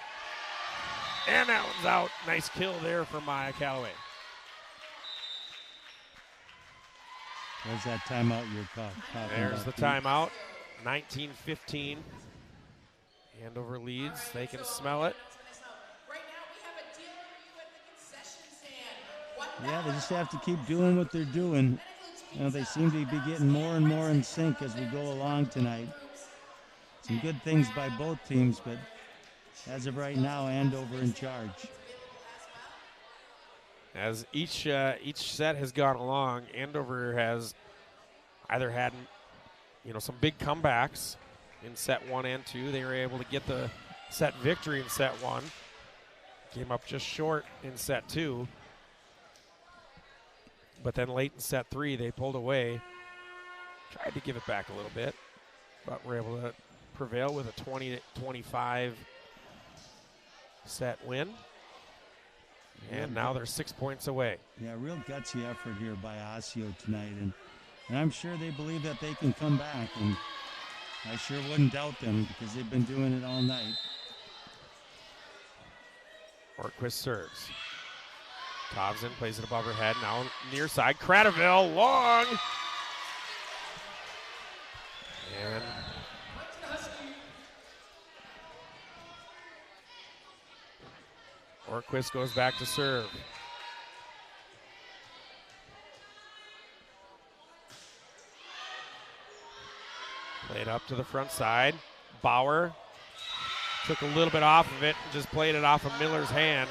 And that one's out. Nice kill there for Maya Callaway. There's that timeout you're talking There's about. the timeout. 19-15. Andover leads. They can smell it. Yeah, they just have to keep doing what they're doing. You know, they seem to be getting more and more in sync as we go along tonight. Some good things by both teams, but as of right now, Andover in charge. As each set has gone along, Andover has either had, some big comebacks in set 1 and 2. They were able to get the set victory in set 1. Came up just short in set 2. But then late in set 3, they pulled away. Tried to give it back a little bit, but were able to prevail with a 20-25 set win. And now they're 6 points away. Yeah, real gutsy effort here by Osseo tonight. And I'm sure they believe that they can come back. And I sure wouldn't doubt them because they've been doing it all night. Orquist serves. Thompson plays it above her head. Now near side. Cradaville, long. And Orquist goes back to serve. Played up to the front side. Bauer took a little bit off of it and just played it off of Miller's hand.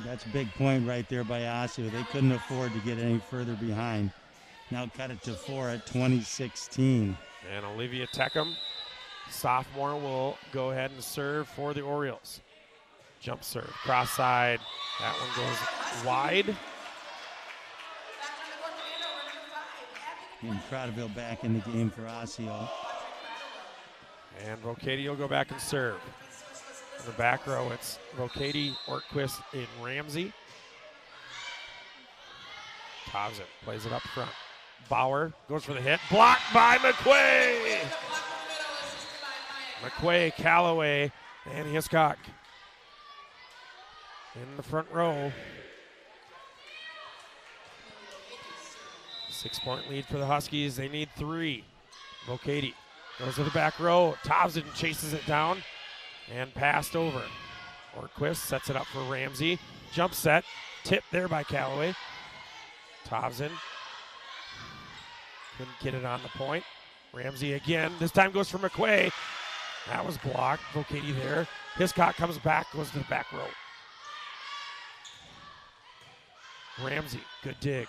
That's a big point right there by Osseo. They couldn't afford to get any further behind. Now cut it to 4 at 20-16. And Olivia Teckham, sophomore, will go ahead and serve for the Orioles. Jump serve, cross side. That one goes wide. Getting Cradaville back in the game for Osseo. And Vocati will go back and serve. In the back row, it's Vocati, Orquist, and Ramsey. Thompson plays it up front. Bauer goes for the hit. Blocked by McQuay. McQuay, Callaway, and Hiscock in the front row. 6-point lead for the Huskies. They need 3. Vocati goes to the back row. Thompson chases it down and passed over. Orquist sets it up for Ramsey. Jump set. Tip there by Callaway. Thompson couldn't get it on the point. Ramsey again. This time goes for McQuay. That was blocked. Vocati there. Hiscock comes back, goes to the back row. Ramsey, good dig.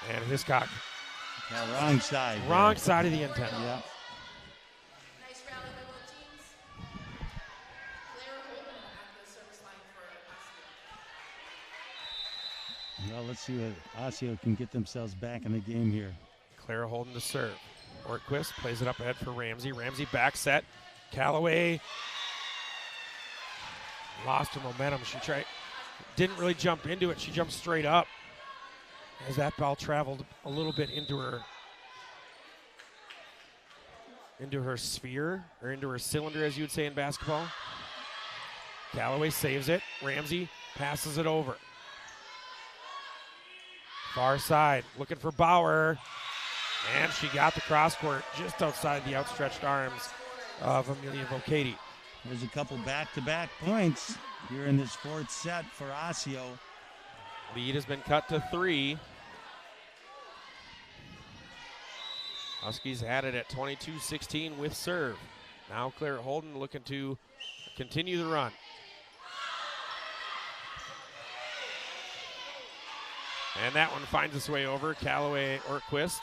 And Hiscock. Yeah, wrong side. Wrong side of the antenna. Yeah. Nice rally by both teams. Claire Holden at the service line for Osseo. Well, let's see what Osseo can get themselves back in the game here. Clara Holden to serve. Orquist plays it up ahead for Ramsey. Ramsey back set. Callaway lost her momentum. She didn't really jump into it. She jumped straight up as that ball traveled a little bit into her sphere, or into her cylinder, as you would say in basketball. Callaway saves it. Ramsey passes it over. Far side, looking for Bauer. And she got the cross court just outside the outstretched arms of Amelia Vocati. There's a couple back-to-back points here in this fourth set for Osseo. Lead has been cut to 3. Huskies had it at 22-16 with serve. Now Claire Holden looking to continue the run. And that one finds its way over. Callaway Ortquist.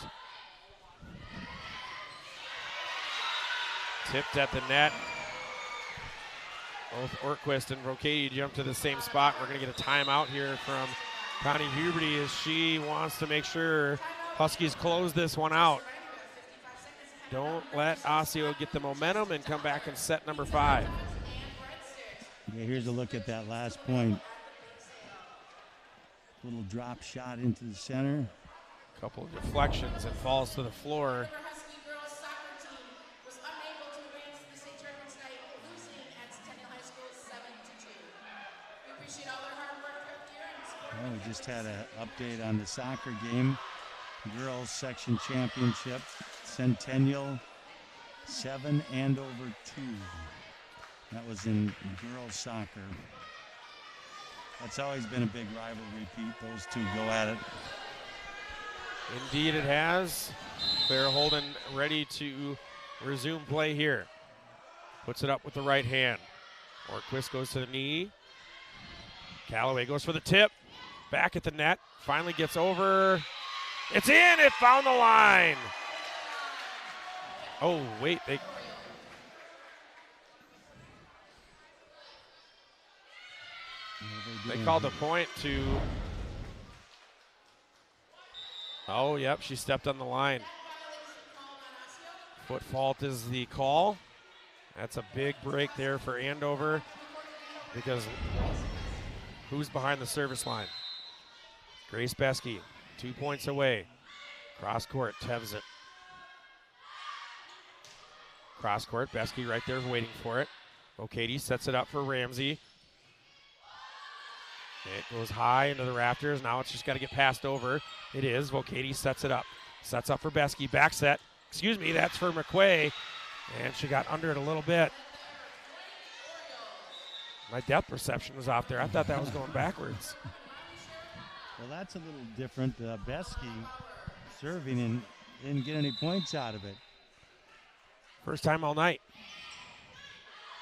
Tipped at the net. Both Ortquist and Rocady jump to the same spot. We're going to get a timeout here from Connie Huberty as she wants to make sure Huskies close this one out. Don't let Osseo get the momentum and come back in set number 5. Yeah, here's a look at that last point. Little drop shot into the center. Couple of deflections and falls to the floor. Well, we just had an update on the soccer game. Girls section championship, Centennial 7, Andover 2. That was in girls soccer. That's always been a big rivalry, Pete. Those two go at it. Indeed it has. Claire Holden ready to resume play here. Puts it up with the right hand. Ortquist goes to the knee. Callaway goes for the tip. Back at the net. Finally gets over. It's in. It found the line. Oh, wait. They called a point to. Oh, yep. She stepped on the line. Foot fault is the call. That's a big break there for Andover because who's behind the service line? Grace Beskey, 2 points away. Cross court, Tevs it. Cross court, Beskey right there waiting for it. Rocady sets it up for Ramsey. It goes high into the rafters. Now it's just got to get passed over. It is. Rocady sets it up. Sets up for Beskey. Back set. Excuse me, that's for McQuay. And she got under it a little bit. My depth perception was off there. I thought that was going backwards. Well, that's a little different. Beskey serving and didn't get any points out of it. First time all night.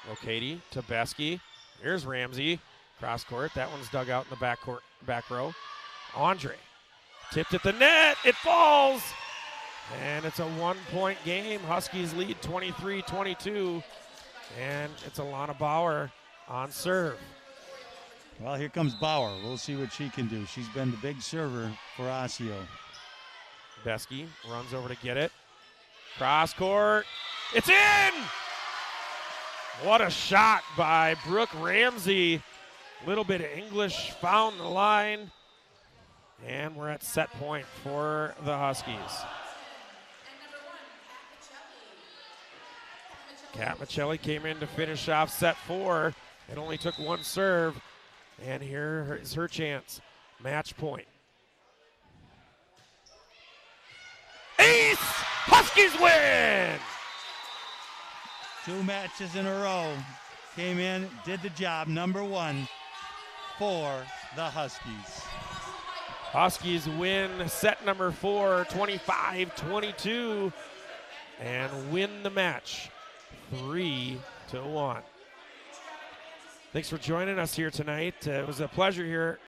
Rocady to Beskey. Here's Ramsey. Cross court. That one's dug out in the back row. Andre tipped at the net. It falls. And it's a 1-point game. Huskies lead 23-22. And it's Alana Bauer on serve. Well, here comes Bauer. We'll see what she can do. She's been the big server for Osseo. Beskey runs over to get it. Cross court. It's in! What a shot by Brooke Ramsey. Little bit of English found the line. And we're at set point for the Huskies. Kat Michelli came in to finish off set 4. It only took one serve. And here is her chance. Match point. Ace! Huskies win! 2 matches in a row. Came in, did the job. Number 1 for the Huskies. Huskies win set number 4, 25-22, and win the match 3-1. Thanks for joining us here tonight. It was a pleasure here